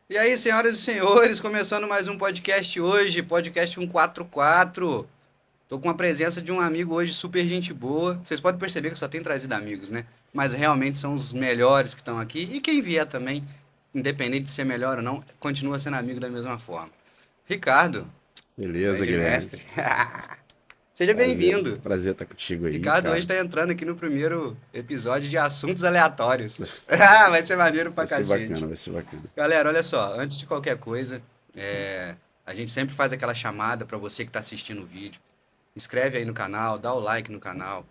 E aí, senhoras e senhores, começando mais um podcast hoje, podcast 144. Tô com a presença de um amigo hoje super gente boa. Vocês podem perceber que eu só tenho trazido amigos, né? Mas realmente são os melhores que estão aqui. E quem vier também, independente de ser melhor ou não, continua sendo amigo da mesma forma. Ricardo, Beleza, grande Guilherme. mestre. Seja Prazer, bem-vindo. prazer estar contigo aí, Ricardo hoje cara. está entrando aqui no primeiro episódio de assuntos aleatórios. Ah, vai ser maneiro pra Vai ser bacana, cacete. vai ser bacana. Galera, olha só, antes de qualquer coisa, a gente sempre faz aquela chamada para você que está assistindo o vídeo. Inscreve aí no canal, dá o like no canal,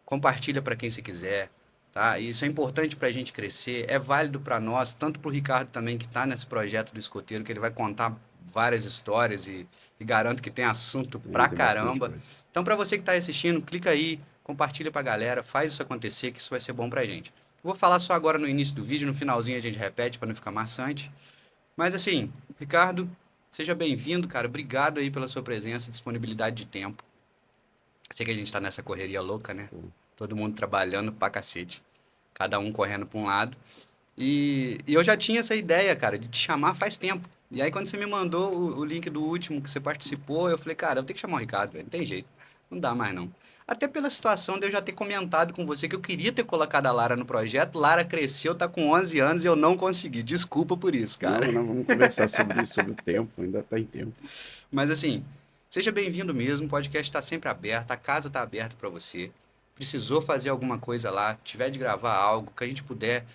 compartilha para quem você quiser, tá? Isso é importante para a gente crescer, é válido para nós, tanto para o Ricardo também que está nesse projeto do escoteiro, que ele vai contar várias histórias e garanto que tem assunto pra Tem bastante caramba. coisa. Então, para você que está assistindo, clica aí, compartilha para a galera, faz isso acontecer, que isso vai ser bom para a gente. Vou falar só agora no início do vídeo, no finalzinho a gente repete para não ficar maçante. Mas assim, Ricardo, seja bem-vindo, cara. Obrigado aí pela sua presença e disponibilidade de tempo. Sei que a gente tá nessa correria louca, né? Pô, Todo mundo trabalhando pra cacete. Cada um correndo pra um lado. E eu já tinha essa ideia, cara, de te chamar faz tempo. E aí, quando você me mandou o link do último que você participou, eu falei, cara, eu tenho que chamar o Ricardo, velho. Não tem jeito. Não dá mais, não. Até pela situação de eu já ter comentado com você que eu queria ter colocado a Lara no projeto. Lara cresceu, tá com 11 anos e eu não consegui. Desculpa por isso, cara. não, vamos conversar sobre isso, sobre o tempo, ainda está em tempo. Mas assim, seja bem-vindo mesmo. O podcast está sempre aberto, a casa está aberta para você. Precisou fazer alguma coisa lá, tiver de gravar algo que a gente puder,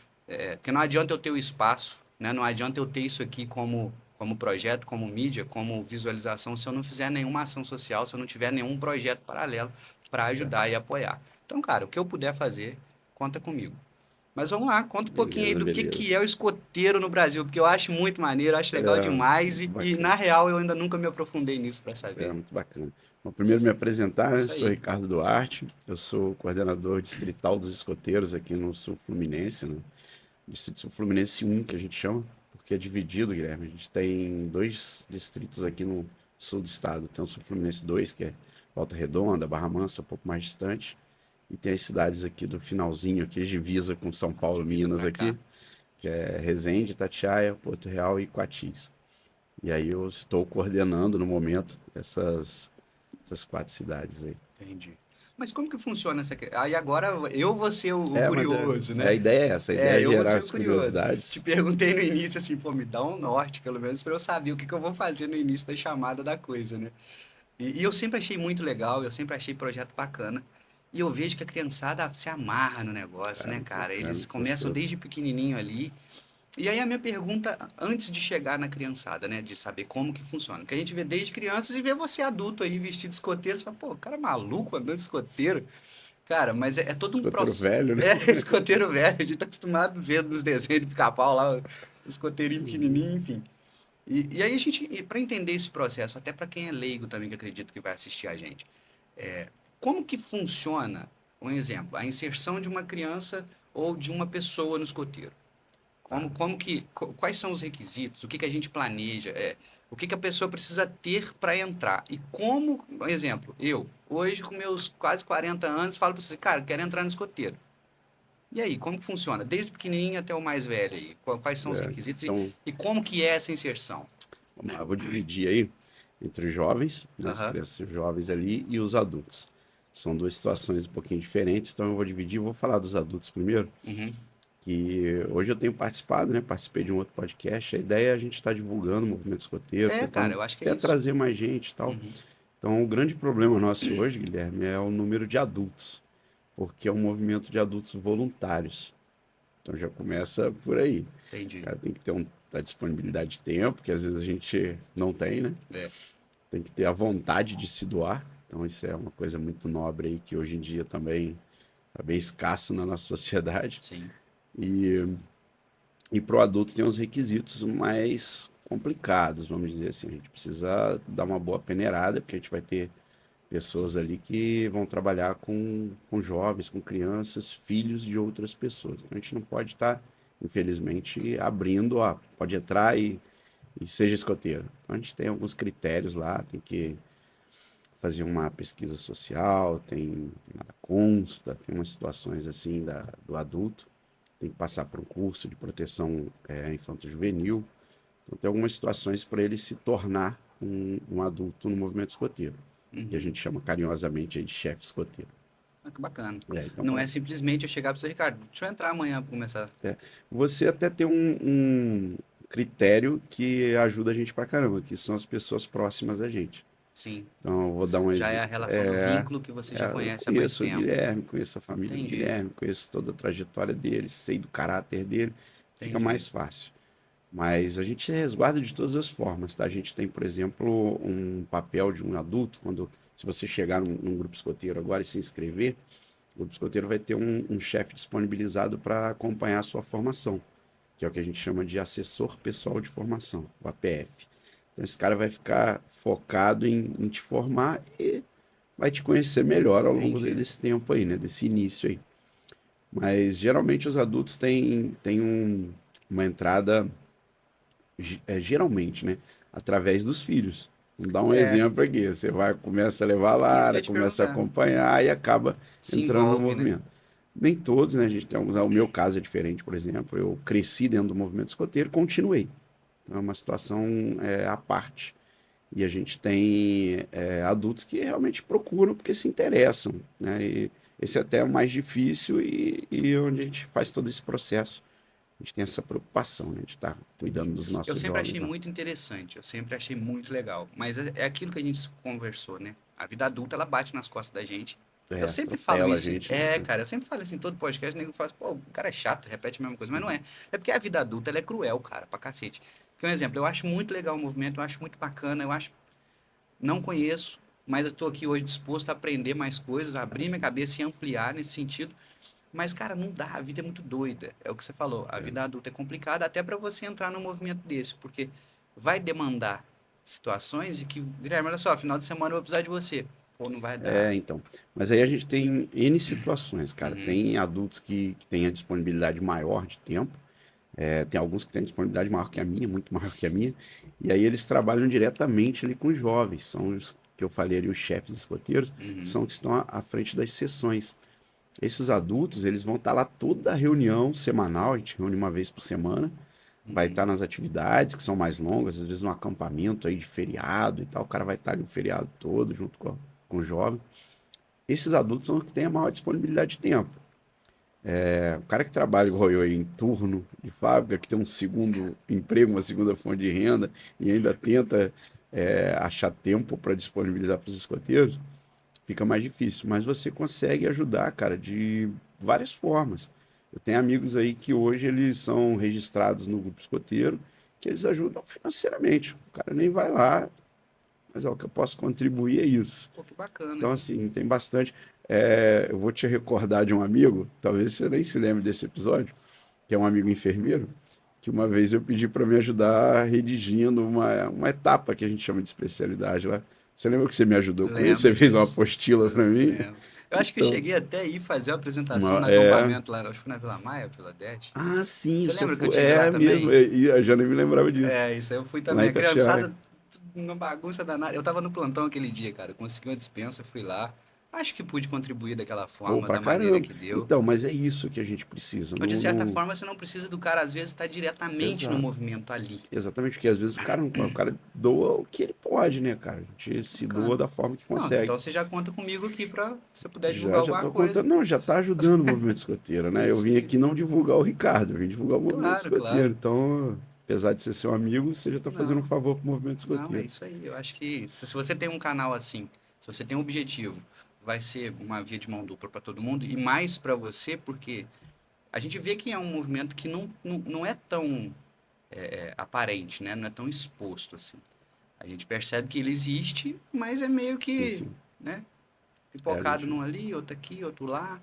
porque não adianta eu ter o espaço, né? Não adianta eu ter isso aqui como projeto, como mídia, como visualização, se eu não fizer nenhuma ação social, se eu não tiver nenhum projeto paralelo para Certo. ajudar e apoiar. Então, cara, o que eu puder fazer, conta comigo. Mas vamos lá, conta um pouquinho aí Beleza, do que é o beleza. escoteiro no Brasil, porque eu acho muito maneiro, acho legal demais Muito na bacana, real eu ainda nunca me aprofundei nisso para é saber. muito bacana. Bom, primeiro me apresentar, né? Isso Sou aí. Ricardo Duarte, eu sou coordenador distrital dos escoteiros aqui no Sul Fluminense, né? Distrito Sul Fluminense 1, que a gente chama, porque é dividido, Guilherme. A gente tem dois distritos aqui no sul do estado. Tem o Sul Fluminense 2, que é Volta Redonda, Barra Mansa, um pouco mais distante. E tem as cidades aqui do finalzinho, aqui, divisa com São Paulo, Divisa Minas para cá. aqui, que é Resende, Itatiaia, Porto Real e Coatis. E aí eu estou coordenando no momento essas quatro cidades aí. Entendi. Mas como que funciona essa... Aí agora eu vou ser o Mas curioso, a né? ideia é essa, a ideia É, é eu vou gerar ser o as curioso. Te curiosidades. perguntei no início assim, pô, me dá um norte, pelo menos, para eu saber o que que eu vou fazer no início da chamada da coisa, né? E eu sempre achei muito legal, eu sempre achei projeto bacana. E eu vejo que a criançada se amarra no negócio, É né, muito cara? bacana, Eles muito começam gostoso. desde pequenininho ali. E aí a minha pergunta, antes de chegar na criançada, né, de saber como que funciona, porque a gente vê desde crianças e vê você adulto aí vestido de escoteiro, você fala, pô, o cara é maluco andando de escoteiro. Cara, mas é todo um Escoteiro processo. velho, né? É, escoteiro velho, a gente tá acostumado a ver nos desenhos de pica-pau lá, o escoteirinho pequenininho, enfim. E aí a gente, para entender esse processo, até para quem é leigo também, que acredito que vai assistir a gente, como que funciona, um exemplo, a inserção de uma criança ou de uma pessoa no escoteiro? Tá. Quais são os requisitos? O que que a gente planeja? O que que a pessoa precisa ter para entrar? E como, por exemplo, eu, hoje com meus quase 40 anos, falo para você, cara, quero entrar no escoteiro. E aí, como que funciona? Desde o pequenininho até o mais velho aí. Quais são os requisitos Então, e como que é essa inserção? vamos lá, vou dividir aí entre os jovens, né, as Aham. crianças jovens ali, e os adultos. São duas situações um pouquinho diferentes, então eu vou dividir, vou falar dos adultos primeiro, Uhum. que hoje eu tenho participado, né? Participei de um outro podcast. A ideia é a gente estar divulgando o movimento escoteiro, É, cara, tentando eu acho que é até isso. trazer mais gente e tal. Uhum. Então, o grande problema nosso hoje, Guilherme, é o número de adultos, porque é um movimento de adultos voluntários. Então já começa por aí. O Entendi. cara tem que ter a disponibilidade de tempo, que às vezes a gente não tem, né? É, Tem que ter a vontade de se doar. Então isso é uma coisa muito nobre aí que hoje em dia também está bem escasso na nossa sociedade. sim. E, e para o adulto tem uns requisitos mais complicados, vamos dizer assim. A gente precisa dar uma boa peneirada, porque a gente vai ter pessoas ali que vão trabalhar com jovens, com crianças, filhos de outras pessoas. Então a gente não pode estar, infelizmente, abrindo, ó, pode entrar e seja escoteiro. Então a gente tem alguns critérios lá, tem que fazer uma pesquisa social, tem nada consta, tem umas situações assim do adulto, tem que passar por um curso de proteção infanto-juvenil, Então, tem algumas situações para ele se tornar um adulto no movimento escoteiro, que a Uhum. gente chama carinhosamente aí de chefe escoteiro. Ah, que bacana. Então, Não é simplesmente eu chegar para o seu Ricardo, deixa eu entrar amanhã para começar. você até tem um critério que ajuda a gente pra caramba, que são as pessoas próximas a gente. Sim. Então, eu vou dar um Já é exemplo. a relação do vínculo que você já Eu conhece há mais conheço o tempo. Guilherme, conheço a família do Entendi, Guilherme, conheço toda a trajetória dele, sei do caráter dele, fica entendi. mais fácil. Mas a gente resguarda de todas as formas, tá? A gente tem, por exemplo, um papel de um adulto, se você chegar num grupo escoteiro agora e se inscrever, o grupo escoteiro vai ter um chefe disponibilizado para acompanhar a sua formação, que é o que a gente chama de assessor pessoal de formação, o APF. Então, esse cara vai ficar focado em te formar e vai te conhecer melhor ao longo Entendi. desse tempo aí, né? Desse início aí. Mas geralmente os adultos têm uma entrada, geralmente, né? Através dos filhos. Vamos dar um É, exemplo aqui. Você vai, começa a levar isso que eu lá, ia te começa a perguntar. acompanhar e acaba Se entrando no envolve, né? movimento. Nem todos, né? A gente tem o meu caso é diferente, por exemplo. Eu cresci dentro do movimento escoteiro e continuei. Então é uma situação à parte. E a gente tem adultos que realmente procuram porque se interessam, né? E esse é até o mais difícil e onde a gente faz todo esse processo. A gente tem essa preocupação, né? De estar cuidando dos Eu nossos sempre jovens achei lá. muito interessante, eu sempre achei muito legal. Mas é aquilo que a gente conversou, né? A vida adulta, ela bate nas costas da gente. Eu sempre falo Atropela a isso, gente, né? cara, eu sempre falo assim, em todo podcast, o nego fala assim, pô, o cara é chato, repete a mesma coisa, mas não é. É porque a vida adulta, ela é cruel, cara, pra cacete. Porque, um exemplo, eu acho muito legal o movimento, eu acho muito bacana, eu acho, não conheço, mas eu tô aqui hoje disposto a aprender mais coisas, a abrir minha Assim, cabeça e ampliar nesse sentido. Mas, cara, não dá, a vida é muito doida. É o que você falou, a vida adulta é complicada até para você entrar num movimento desse, porque vai demandar situações e que, Guilherme, olha só, final de semana eu vou precisar de você. Pô, não vai dar. então. Mas aí a gente tem N situações, cara. Uhum, Tem adultos que têm a disponibilidade maior de tempo. Tem alguns que têm disponibilidade maior que a minha, muito maior que a minha. E aí eles trabalham diretamente ali com os jovens. São os que eu falei ali, os chefes escoteiros, uhum, são os que estão à frente das sessões. Esses adultos, eles vão estar lá toda a reunião semanal, a gente reúne uma vez por semana, vai uhum. estar nas atividades que são mais longas, às vezes um acampamento aí de feriado e tal, o cara vai estar ali o feriado todo junto com o jovem. Esses adultos são os que têm a maior disponibilidade de tempo. O cara que trabalha igual eu aí, em turno de fábrica, que tem um segundo emprego, uma segunda fonte de renda e ainda tenta achar tempo para disponibilizar para os escoteiros, fica mais difícil. Mas você consegue ajudar, cara, de várias formas. Eu tenho amigos aí que hoje eles são registrados no grupo escoteiro, que eles ajudam financeiramente. O cara nem vai lá, mas o que eu posso contribuir é isso. Pô, que bacana. Então, assim, tem bastante. Eu vou te recordar de um amigo, talvez você nem se lembre desse episódio, que é um amigo enfermeiro, que uma vez eu pedi para me ajudar redigindo uma etapa que a gente chama de especialidade lá. Você lembra que você me ajudou com isso? Lembro Você fez uma disso. apostila para mim? Lembro. Eu acho que eu Então, cheguei até aí fazer a apresentação uma- no é. acampamento lá, acho que foi na Vila Maia, Vila Dete. Ah, sim, Você você lembra que eu foi. tive lá É mesmo, também? eu já nem me lembrava disso. É, isso aí eu fui Lá também. em A Itatiaia. criançada, tudo uma bagunça danada. Eu tava no plantão aquele dia, cara. Eu consegui uma dispensa, fui lá. Acho que pude contribuir daquela Pô, forma, pra da maneira caramba. que deu. Então, mas é isso que a gente precisa. Então, de certa forma, você não precisa do cara, às vezes, estar diretamente no Exato. movimento ali. Exatamente, porque às vezes o cara não pode, o cara doa o que ele pode, né, cara? A gente se doa Bacana. da forma que Não, consegue. então você já conta comigo aqui pra você puder divulgar Já alguma tô coisa. contando, não, já tá ajudando o movimento escoteiro, né? Eu Isso vim aí. aqui não divulgar o Ricardo, eu vim divulgar o movimento Claro, escoteiro. claro. Então, apesar de ser seu amigo, você já tá fazendo um Não, favor pro movimento não, é escoteiro. isso aí. Eu acho que se você tem um canal assim, se você tem um objetivo, vai ser uma via de mão dupla para todo mundo e mais para você, porque a gente vê que é um movimento que não é tão aparente, né? Não é tão exposto assim. A gente percebe que ele existe, mas é meio Sim, que, sim. né? É, a Pipocado gente, num ali, outro aqui, outro lá.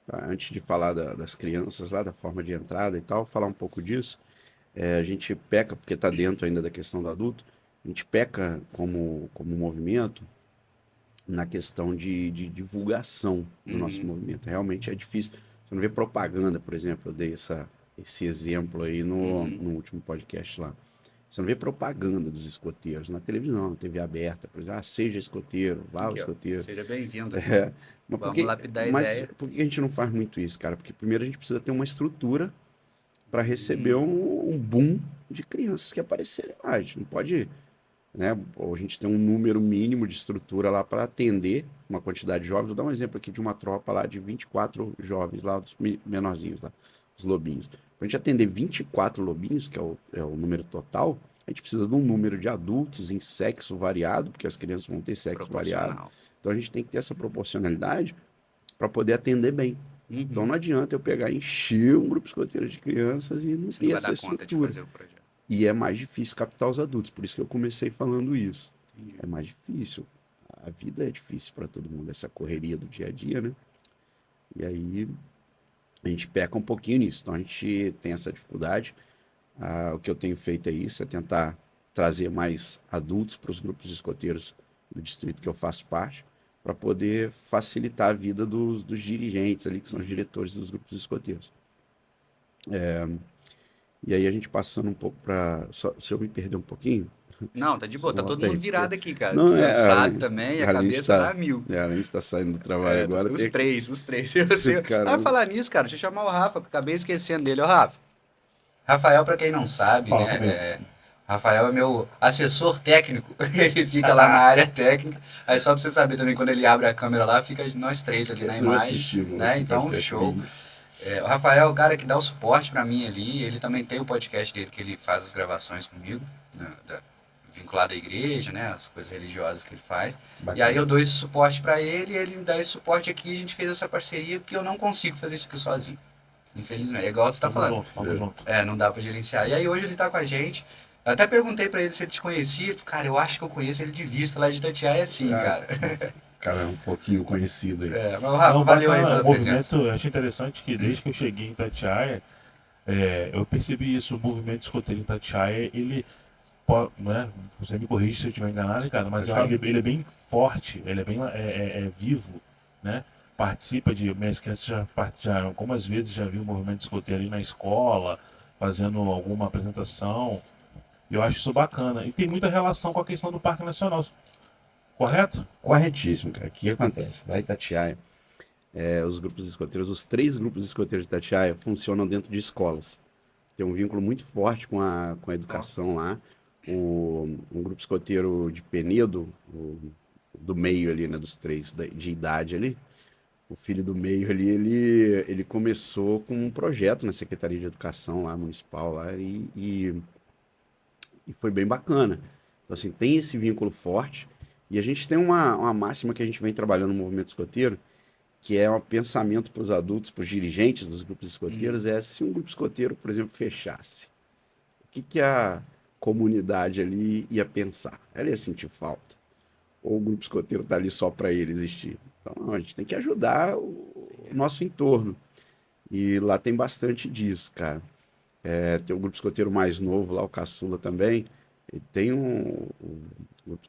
tá, antes de falar das crianças lá, da forma de entrada e tal, falar um pouco disso. A gente peca, porque está dentro ainda da questão do adulto, a gente peca como movimento na questão de divulgação do nosso Uhum, movimento. Realmente é difícil. Você não vê propaganda, por exemplo, eu dei esse exemplo aí uhum. no último podcast lá. Você não vê propaganda dos escoteiros na televisão, na TV aberta, por exemplo, seja escoteiro, vá ao Aqui, ó. escoteiro. Seja bem-vindo. É, mas Vamos lapidar a ideia. por que a gente não faz muito isso, cara? Porque primeiro a gente precisa ter uma estrutura para receber Uhum. um boom de crianças que aparecerem lá. A gente não pode, né? Ou a gente tem um número mínimo de estrutura lá para atender uma quantidade de jovens. Vou dar um exemplo aqui de uma tropa lá de 24 jovens lá, os menorzinhos lá, os lobinhos. Para a gente atender 24 lobinhos, que é o número total, a gente precisa de um número de adultos em sexo variado, porque as crianças vão ter sexo variado. Proporcional. Então a gente tem que ter essa proporcionalidade para poder atender bem. Então Uhum. não adianta eu pegar e encher um grupo escoteiro de crianças e não Você não ter vai essa dar conta de estrutura. fazer o projeto. E é mais difícil captar os adultos, por isso que eu comecei falando isso. Entendi. É mais difícil. A vida é difícil para todo mundo, essa correria do dia a dia, né? E aí a gente peca um pouquinho nisso. Então a gente tem essa dificuldade. O que eu tenho feito é isso, é tentar trazer mais adultos para os grupos escoteiros do distrito que eu faço parte, para poder facilitar a vida dos dirigentes ali, que são os diretores dos grupos escoteiros. E aí a gente passando um pouco para. Se eu me perder um pouquinho, Não, tá de você boa, tá todo volta aí. mundo Porque... virado aqui, cara. Não, Cansado também, a além de cabeça tá estar a mil. além de estar saindo do trabalho agora, tem Os aqui. três, os três. Eu sei. Ah, Caramba. falar nisso, cara, deixa eu chamar o Rafa, que eu acabei esquecendo dele. Ô, Rafa. Rafael, pra quem não sabe, Fala né? comigo. Rafael é meu assessor técnico. Ele fica lá na área técnica. Aí só pra você saber também, quando ele abre a câmera lá, fica nós três ali na Eu imagem. assisti no Né? Então, podcast show. Vídeos. O Rafael é o cara que dá o suporte pra mim ali. Ele também tem o podcast dele que ele faz as gravações comigo, né, vinculado à igreja, né? As coisas religiosas que ele faz. Bacana. E aí eu dou esse suporte pra ele e ele me dá esse suporte aqui. A gente fez essa parceria porque eu não consigo fazer isso aqui sozinho. Infelizmente. É igual você tá falando. Tamo junto. Não dá pra gerenciar. E aí hoje ele tá com a gente. Eu até perguntei pra ele se ele te conhecia. Ele falou, cara, eu acho que eu conheço ele de vista lá de Itatiaia, sim, cara. Cara, é um pouquinho conhecido aí. Mas o Rafa, Não, valeu aí bacana, pela o presença. movimento, eu achei interessante que desde que eu cheguei em Itatiaia, eu percebi isso, o movimento escoteiro em Itatiaia, ele, né, você me corrige se eu estiver enganado, cara, mas ele é bem forte, ele é bem vivo, né? Participa de, minhas crianças já algumas vezes já vi o movimento escoteiro ali na escola, fazendo alguma apresentação, e eu acho isso bacana. E tem muita relação com a questão do Parque Nacional, correto? Corretíssimo, cara. O que acontece? Lá em Itatiaia, os grupos escoteiros, os 3 grupos escoteiros de Itatiaia funcionam dentro de escolas. Tem um vínculo muito forte com a educação lá. Um grupo escoteiro de Penedo, do meio ali, né, dos 3 de idade ali, o filho do meio ali, ele começou com um projeto na Secretaria de Educação lá, municipal lá, e foi bem bacana. Então, assim, tem esse vínculo forte. E a gente tem uma máxima que a gente vem trabalhando no movimento escoteiro, que é um pensamento para os adultos, para os dirigentes dos grupos escoteiros, é se um grupo escoteiro, por exemplo, fechasse, o que a comunidade ali ia pensar? Ela ia sentir falta? Ou o grupo escoteiro está ali só para ele existir? Então, não, a gente tem que ajudar o nosso entorno. E lá tem bastante disso, cara. Tem um grupo escoteiro mais novo lá, o Caçula também. Ele tem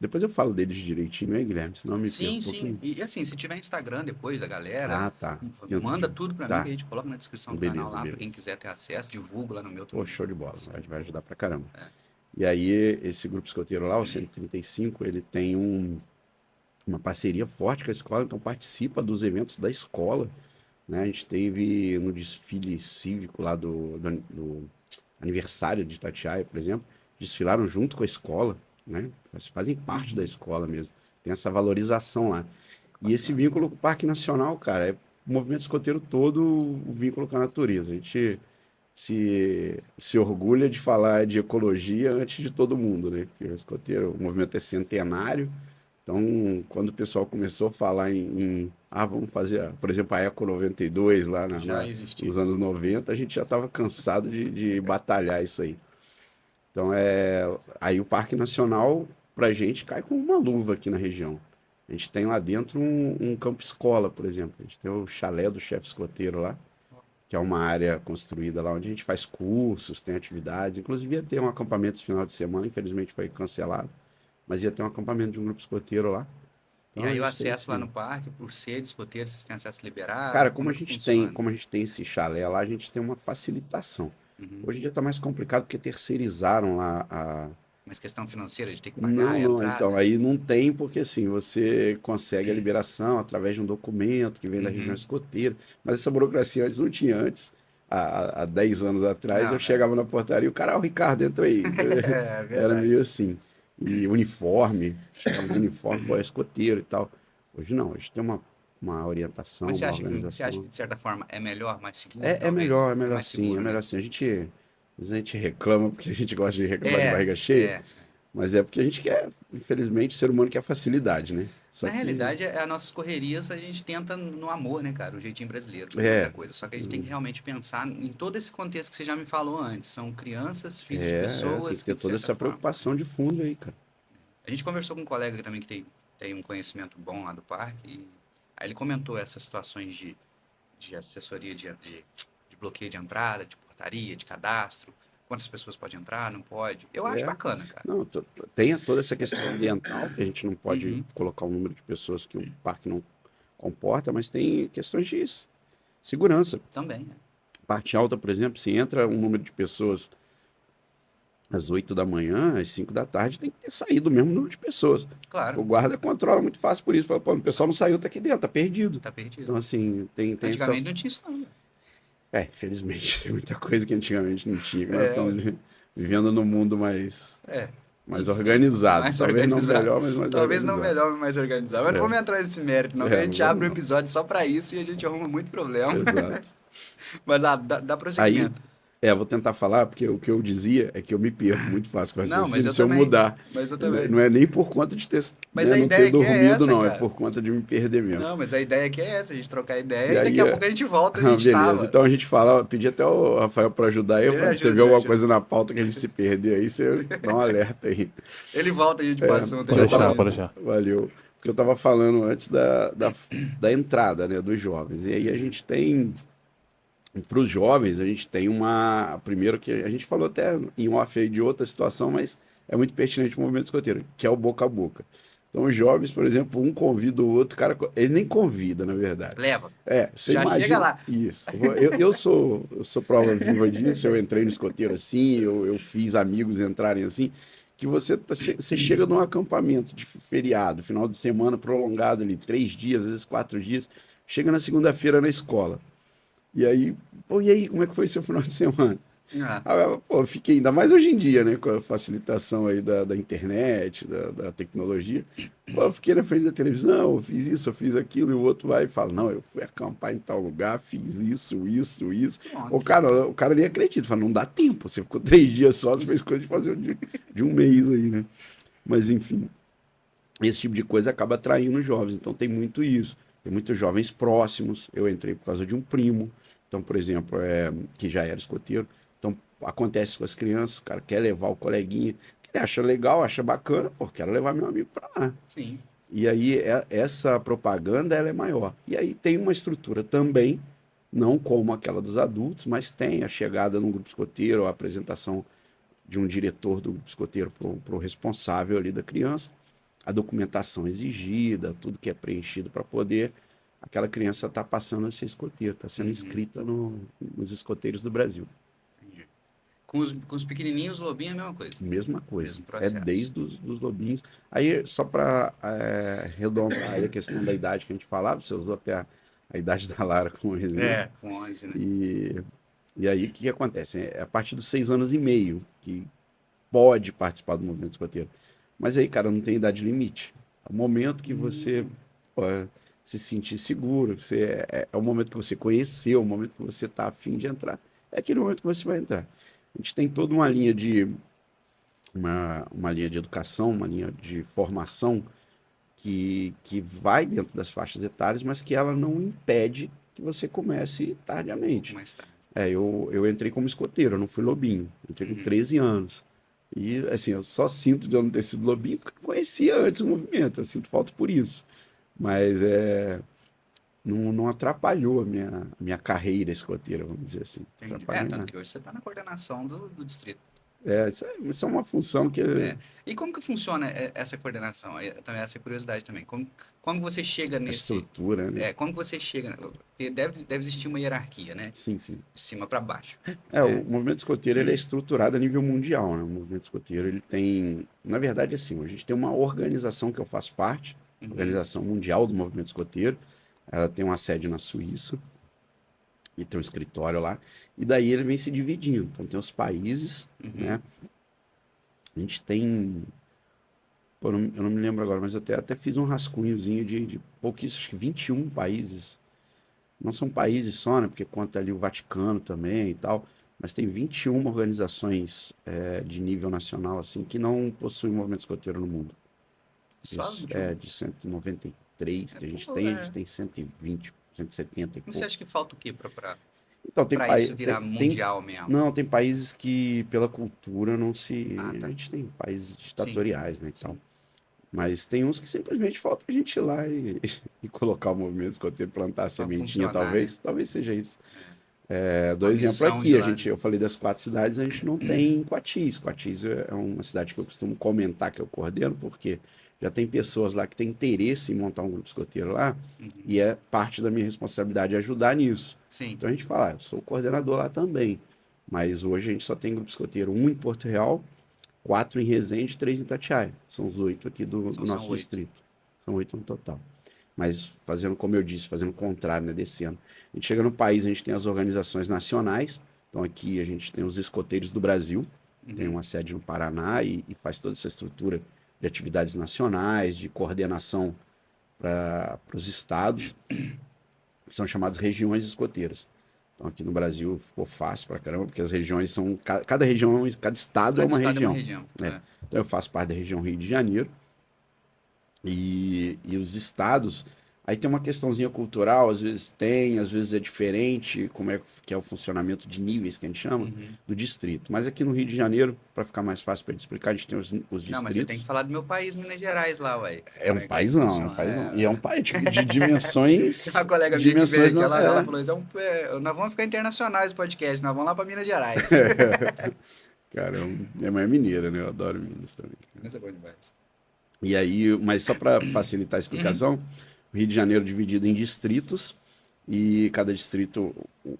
depois eu falo deles direitinho, hein, Guilherme? Senão eu me perco Sim, um sim. pouquinho. E assim, se tiver Instagram depois da galera, Tá. Que outro manda dia? tudo pra mim Tá. que a gente coloca na descrição do Beleza, canal lá, pra beleza. quem quiser ter acesso, divulgo lá no meu Pô, também. show de bola. Vai ajudar pra caramba. E aí, esse grupo escoteiro lá, o 135, ele tem uma parceria forte com a escola, então participa dos eventos da escola, né? A gente teve no desfile cívico lá do aniversário de Itatiaia, por exemplo, desfilaram junto com a escola, né? Fazem parte da escola mesmo. Tem essa valorização lá. E esse vínculo com o Parque Nacional, cara, é o movimento escoteiro todo, o vínculo com a natureza. A gente se orgulha de falar de ecologia antes de todo mundo, né? Porque o movimento é centenário. Então, quando o pessoal começou a falar vamos fazer, por exemplo, a Eco 92 lá Já existiu. nos anos 90, a gente já estava cansado de batalhar isso aí. Então, aí o Parque Nacional, pra gente, cai como uma luva aqui na região. A gente tem lá dentro um campo escola, por exemplo. A gente tem o chalé do chefe escoteiro lá, que é uma área construída lá onde a gente faz cursos, tem atividades. Inclusive ia ter um acampamento esse final de semana, infelizmente foi cancelado, mas ia ter um acampamento de um grupo escoteiro lá. Então, E aí a o gente tem acesso lá esse- no parque, por ser de escoteiro, vocês têm acesso liberado? Cara, como que a gente funciona? tem esse chalé lá, a gente tem uma facilitação. Uhum. Hoje em dia está mais complicado porque terceirizaram lá Mas questão financeira de ter que pagar Não, a não, entrada? então aí não tem, porque assim, você consegue a liberação através de um documento que vem da região escoteira, mas essa burocracia antes não tinha antes. há 10 anos atrás, Não, eu chegava na portaria e o cara, o Ricardo, entra aí. É Era verdade. meio assim. E uniforme, chegava de uniforme, pô, é escoteiro e tal. Hoje não, hoje tem uma orientação, Mas uma você acha que, organização. de certa forma, é melhor, mais seguro, talvez? É É melhor mais sim, é seguro, né? melhor sim. Às vezes a gente reclama porque a gente gosta de reclamar de É, barriga cheia, é. mas é porque a gente quer, infelizmente, o ser humano quer facilidade, né? Só Na que, realidade, as nossas correrias a gente tenta no amor, né, cara? O jeitinho brasileiro, não é outra é, coisa. Só que a gente tem que realmente pensar em todo esse contexto que você já me falou antes. São crianças, filhos de tem pessoas que que, ter de toda certa essa forma. preocupação de fundo aí, cara. A gente conversou com um colega também que tem um conhecimento bom lá do parque. E aí ele comentou essas situações de assessoria de bloqueio de entrada, de portaria, de cadastro. Quantas pessoas podem entrar, não pode. Eu acho É, bacana, cara. não, tem toda essa questão ambiental, que a gente não pode Uhum, colocar o número de pessoas que o parque não comporta, mas tem questões de segurança. também, é. Parte alta, por exemplo, se entra um número de pessoas às 8 da manhã, às 5 da tarde, tem que ter saído o mesmo número de pessoas. Claro, O guarda controla muito fácil por isso. Fala, pô, o pessoal não saiu, tá aqui dentro, tá perdido. tá perdido. Então, assim, tem essa. Antigamente não tinha isso, não, velho. Felizmente, tem muita coisa que antigamente não tinha, que nós É, estamos vivendo num mundo é. mais Enfim, organizado. mais Talvez não organizado. melhor, mas mais Talvez não organizado. melhor, mas mais organizado. Mas não vamos entrar nesse mérito, não, que a Não gente vamos abre o não. episódio só pra isso e a gente arruma muito problema. Exato. Mas dá Aí, prosseguimento. vou tentar falar, porque o que eu dizia é que eu me perco muito fácil com o Não, mas raciocínio eu se eu também. mudar. Mas eu também. Não é nem por conta de ter, Mas né, a não ter ideia aqui é dormido, essa, não. É cara. por conta de me perder mesmo. Não, mas a ideia aqui é essa, a gente trocar E ideia e daqui aí, a pouco a gente volta onde a gente beleza. tava. Então a gente fala, pedi até o Rafael para ajudar aí. Eu Ele falei, você ajuda, vê ele alguma ajuda. coisa na pauta que a gente se perder aí, você dá um alerta aí. Ele volta e a gente É, passa assunto, porque Pode ele eu deixar, tava. pode atualiza. deixar. Valeu. Porque eu tava falando antes da entrada, né, dos jovens. E aí a gente tem. Para os jovens, a gente tem uma. Primeiro que a gente falou até em off aí de outra situação, mas é muito pertinente o movimento escoteiro, que é o boca a boca. Então, os jovens, por exemplo, um convida o outro, o cara, ele nem convida, na verdade. Leva. Você Já chega imagina lá. isso. Eu sou prova viva disso. Eu entrei no escoteiro assim, eu fiz amigos entrarem assim. Que você chega num acampamento de feriado, final de semana prolongado ali, 3 dias, às vezes 4 dias. Chega na segunda-feira na escola. E aí, pô, e aí, como é que foi seu final de semana? Ah, Pô, eu fiquei ainda mais hoje em dia, né, com a facilitação aí da internet, da tecnologia. Pô, eu fiquei na frente da televisão, eu fiz isso, eu fiz aquilo, e o outro vai e fala, não, eu fui acampar em tal lugar, fiz isso, isso, isso. pronto. O cara nem acredita, fala, não dá tempo, você ficou 3 dias só, você fez coisa de fazer de um mês aí, né? Mas enfim, esse tipo de coisa acaba atraindo os jovens. Então tem muito isso. Tem muitos jovens próximos. Eu entrei por causa de um primo. Então, por exemplo, que já era escoteiro. Então acontece com as crianças, o cara quer levar o coleguinha, que ele acha legal, acha bacana, pô, quero levar meu amigo para lá. Sim. E aí essa propaganda ela é maior. E aí tem uma estrutura também, não como aquela dos adultos, mas tem a chegada num grupo escoteiro, a apresentação de um diretor do grupo escoteiro para o responsável ali da criança, a documentação exigida, tudo que é preenchido para poder aquela criança estar passando a ser escoteiro, está sendo Uhum, inscrita nos escoteiros do Brasil. entendi. Com os pequenininhos, lobinho é a mesma coisa. Mesma coisa. Mesmo É processo. desde os dos lobinhos. Aí, só para arredondar aí a questão da idade que a gente falava, você usou até a idade da Lara como exemplo. É, com 11, né? E, e aí, o que acontece? É a partir dos 6 anos e meio que pode participar do movimento escoteiro. Mas aí, cara, não tem idade limite. É o momento que você pô, se sentir seguro, é o momento que você conheceu, o momento que você está afim de entrar. É aquele momento que você vai entrar. A gente tem toda uma linha de educação, uma linha de formação que vai dentro das faixas etárias, mas que ela não impede que você comece Um pouco tardiamente. mais tarde. Eu entrei como escoteiro, eu não fui lobinho. Eu entrei com Uhum. 13 anos. E, assim, eu só sinto de eu não ter sido lobinho porque eu conhecia antes o movimento. Eu sinto falta por isso. Mas não atrapalhou a minha carreira escoteira, vamos dizer assim. Entendi. Atrapalhou em Tanto nada. que hoje você está na coordenação do distrito. Isso é uma função que É. E como que funciona essa coordenação? Também essa curiosidade também. Como você chega a nesse... estrutura, né? como que você chega... Porque deve existir uma hierarquia, né? Sim, sim. De cima para baixo. O É. movimento escoteiro ele é estruturado a nível mundial, né? O movimento escoteiro ele tem, na verdade, assim, a gente tem uma organização que eu faço parte, Uhum. Organização Mundial do Movimento Escoteiro. Ela tem uma sede na Suíça e tem um escritório lá, e daí ele vem se dividindo. Então tem os países, né? A gente tem, pô, eu não me lembro agora, mas eu até fiz um rascunhozinho de pouquíssimos, acho que 21 países. Não são países só, né? Porque conta ali o Vaticano também e tal, mas tem 21 organizações de nível nacional, assim, que não possuem movimento escoteiro no mundo. Só De 193 que a gente tem 120, 170 e Você pouco. acha que falta o quê pra Então, tem pra isso países. virar mundial mesmo? Não, tem países que pela cultura não se. Ah, A tá. gente tem países Sim, ditatoriais, né, e tal. sim. Mas tem uns que simplesmente falta a gente ir lá e colocar o movimento escoteiro, plantar a Pra sementinha, funcionar, né? talvez. Talvez seja isso. Uma Dou exemplo missão de aqui, lá, né? eu falei das 4 cidades, a gente não tem Coatis. Coatis é uma cidade que eu costumo comentar que eu coordeno, porque já tem pessoas lá que têm interesse em montar um grupo escoteiro lá, e é parte da minha responsabilidade ajudar nisso. Sim. Então a gente fala, eu sou o coordenador lá também, mas hoje a gente só tem grupo escoteiro, um em Porto Real, 4 em Resende, 3 em Itatiaia. São os 8 aqui do São nosso 8. distrito. São 8 no total. Mas fazendo como eu disse, fazendo o contrário, né, descendo. A gente chega no país, a gente tem as organizações nacionais. Então aqui a gente tem os escoteiros do Brasil, tem uma sede no Paraná e faz toda essa estrutura de atividades nacionais, de coordenação para os estados, que são chamadas regiões escoteiras. Então aqui no Brasil ficou fácil pra caramba, porque as regiões são. Cada região, cada estado é Cada uma estado é uma região. região. Né? Então eu faço parte da região Rio de Janeiro. E os estados, aí tem uma questãozinha cultural, às vezes tem, às vezes é diferente, como é que é o funcionamento de níveis que a gente chama, do distrito. Mas aqui no Rio de Janeiro, para ficar mais fácil para gente explicar, a gente tem os Não, mas você tem distritos. que falar do meu país, Minas Gerais, lá, ué. É um Como é que paizão, é um funciona? paizão. E é um país tipo, de dimensões. Uma colega minha que veio Dimensões aqui, não. ela falou: nós vamos ficar internacionais esse podcast, nós vamos lá para Minas Gerais. Cara, minha mãe é mineira, né? Eu adoro Minas também. Minas é bom demais. E aí, mas só para facilitar a explicação, o Rio de Janeiro é dividido em distritos e cada distrito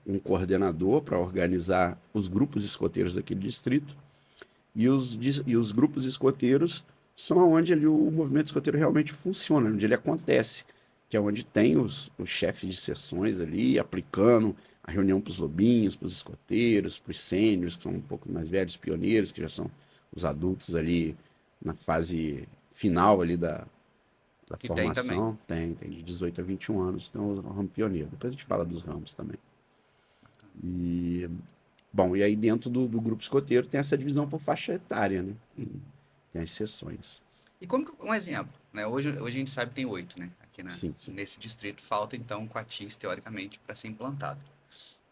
um coordenador para organizar os grupos escoteiros daquele distrito. E os grupos escoteiros são onde ali o movimento escoteiro realmente funciona, onde ele acontece, que é onde tem os chefes de seções ali aplicando a reunião para os lobinhos, para os escoteiros, para os sêniors, que são um pouco mais velhos, pioneiros, que já são os adultos ali na fase final ali da E tem também. formação. Tem de 18 a 21 anos, tem o ramo pioneiro. Depois a gente fala dos ramos também. E, bom, e aí dentro do grupo escoteiro tem essa divisão por faixa etária, né? Tem as seções. E como que, um exemplo, né? Hoje a gente sabe que tem 8, né? Aqui Sim, sim. nesse distrito falta então Coatis, teoricamente, para ser implantado.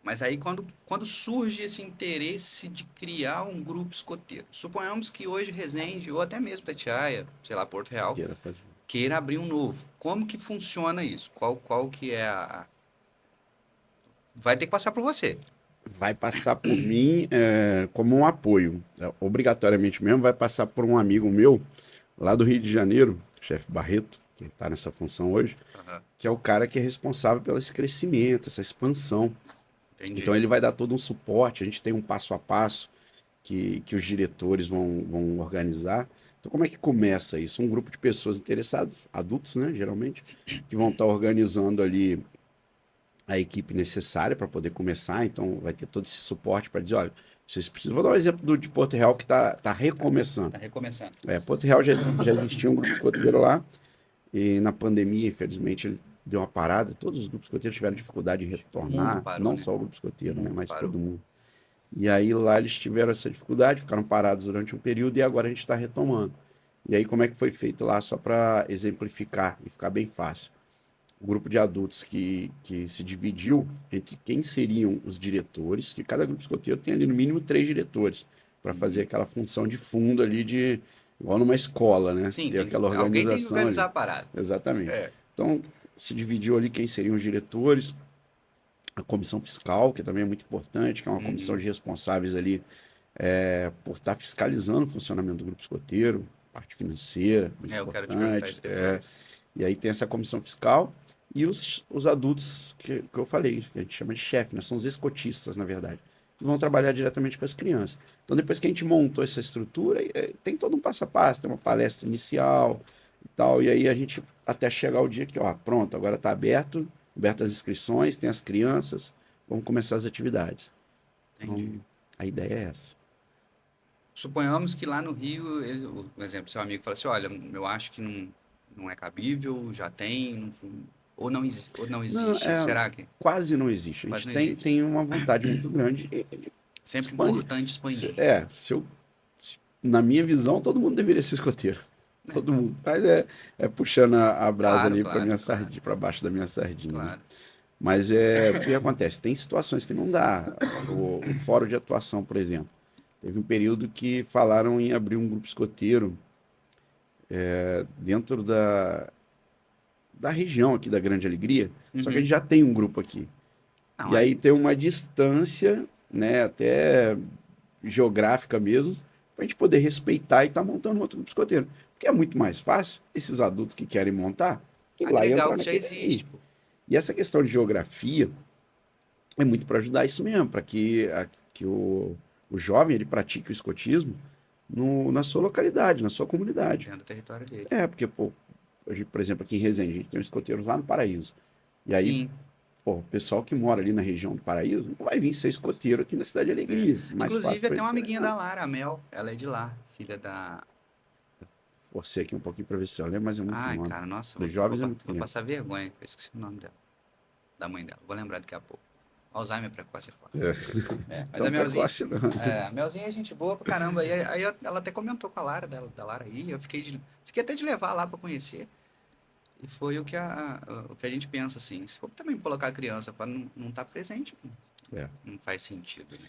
Mas aí quando surge esse interesse de criar um grupo escoteiro, suponhamos que hoje Resende, ou até mesmo Itatiaia, sei lá, Porto Real, Queira fazer. queira abrir um novo. Como que funciona isso? Qual que é a... Vai ter que passar por você. Vai passar por mim como um apoio. Obrigatoriamente mesmo vai passar por um amigo meu lá do Rio de Janeiro, chefe Barreto, que está nessa função hoje, que é o cara que é responsável pelo esse crescimento, essa expansão. Entendi. Então ele vai dar todo um suporte, a gente tem um passo a passo que os diretores vão organizar. Então como é que começa isso? Um grupo de pessoas interessadas, adultos, né, geralmente, que vão estar organizando ali a equipe necessária para poder começar, então vai ter todo esse suporte para dizer, olha, vocês precisam. Vou dar um exemplo de Porto Real que está recomeçando. Tá recomeçando. Porto Real já existia um grupo escoteiro lá, e na pandemia, infelizmente, ele deu uma parada, todos os grupos escoteiros tiveram dificuldade de retornar, parou, não né? só o grupo escoteiro, O né, mundo mas parou. todo mundo. E aí lá eles tiveram essa dificuldade, ficaram parados durante um período e agora a gente está retomando. E aí como é que foi feito lá, só para exemplificar e ficar bem fácil. O grupo de adultos que se dividiu entre quem seriam os diretores, que cada grupo escoteiro tem ali no mínimo 3 diretores, para fazer aquela função de fundo ali igual numa escola, né? Sim, Ter aquela alguém tem que organização organizar ali. a parada. Exatamente. É. Então, se dividiu ali quem seriam os diretores, a comissão fiscal, que também é muito importante, que é uma comissão de responsáveis ali por estar fiscalizando o funcionamento do grupo escoteiro, parte financeira, muito Eu quero te perguntar importante. isso depois. E aí tem essa comissão fiscal e os adultos que eu falei, que a gente chama de chefe, né? São os escotistas, na verdade, que vão trabalhar diretamente com as crianças. Então, depois que a gente montou essa estrutura, tem todo um passo a passo, tem uma palestra inicial e tal, e aí a gente até chegar o dia que, ó, pronto, agora está aberto as inscrições, tem as crianças, vamos começar as atividades. Entendi. Então, a ideia é essa. Suponhamos que lá no Rio, por exemplo, seu amigo fala assim, olha, eu acho que não é cabível, já tem, ou não Não, existe. Será que quase não existe. A quase gente não tem, existe? tem uma vontade muito grande de Sempre expandir. importante expandir. Na minha visão, todo mundo deveria ser escoteiro. Todo mundo. Mas é puxando a brasa Claro, ali para claro, minha claro, sardinha, para baixo da minha sardinha, né? claro. Mas o que acontece? Tem situações que não dá. O fórum de atuação, por exemplo. Teve um período que falaram em abrir um grupo escoteiro dentro da região aqui da Grande Alegria, só que a Uhum. gente já tem um grupo aqui. Não, E aí tem uma distância, né, até geográfica mesmo, para a gente poder respeitar e estar montando outro grupo escoteiro. Porque é muito mais fácil esses adultos que querem montar ir lá e agregar o entrar que já naquele ali. existe, pô. E essa questão de geografia é muito para ajudar isso mesmo, para que o jovem ele pratique o escotismo na sua localidade, na sua comunidade. Dentro do território dele. Porque, pô, hoje, por exemplo, aqui em Resende, a gente tem um escoteiro lá no Paraíso. E aí, Sim. pô, o pessoal que mora ali na região do Paraíso não vai vir ser escoteiro aqui na Cidade de Alegria. Mais fácil Inclusive, para até ele uma ser amiguinha lá. da Lara, a Mel, ela é de lá, filha da... Forcei aqui um pouquinho para ver se eu lembro, mas é muito Ai, nome. cara, nossa, Dos jovens é vou muito vou criança. passar vergonha, eu esqueci o nome dela, da mãe dela. Vou lembrar daqui a pouco. Alzheimer precoce é foda. Mas Então, a Melzinha, precoce não. a Melzinha é gente boa pra caramba. E aí ela até comentou com a Lara, da Lara aí, eu fiquei até de levar lá pra conhecer. E foi o que a gente pensa, assim. Se for também colocar a criança pra não estar presente, É. não faz sentido, né?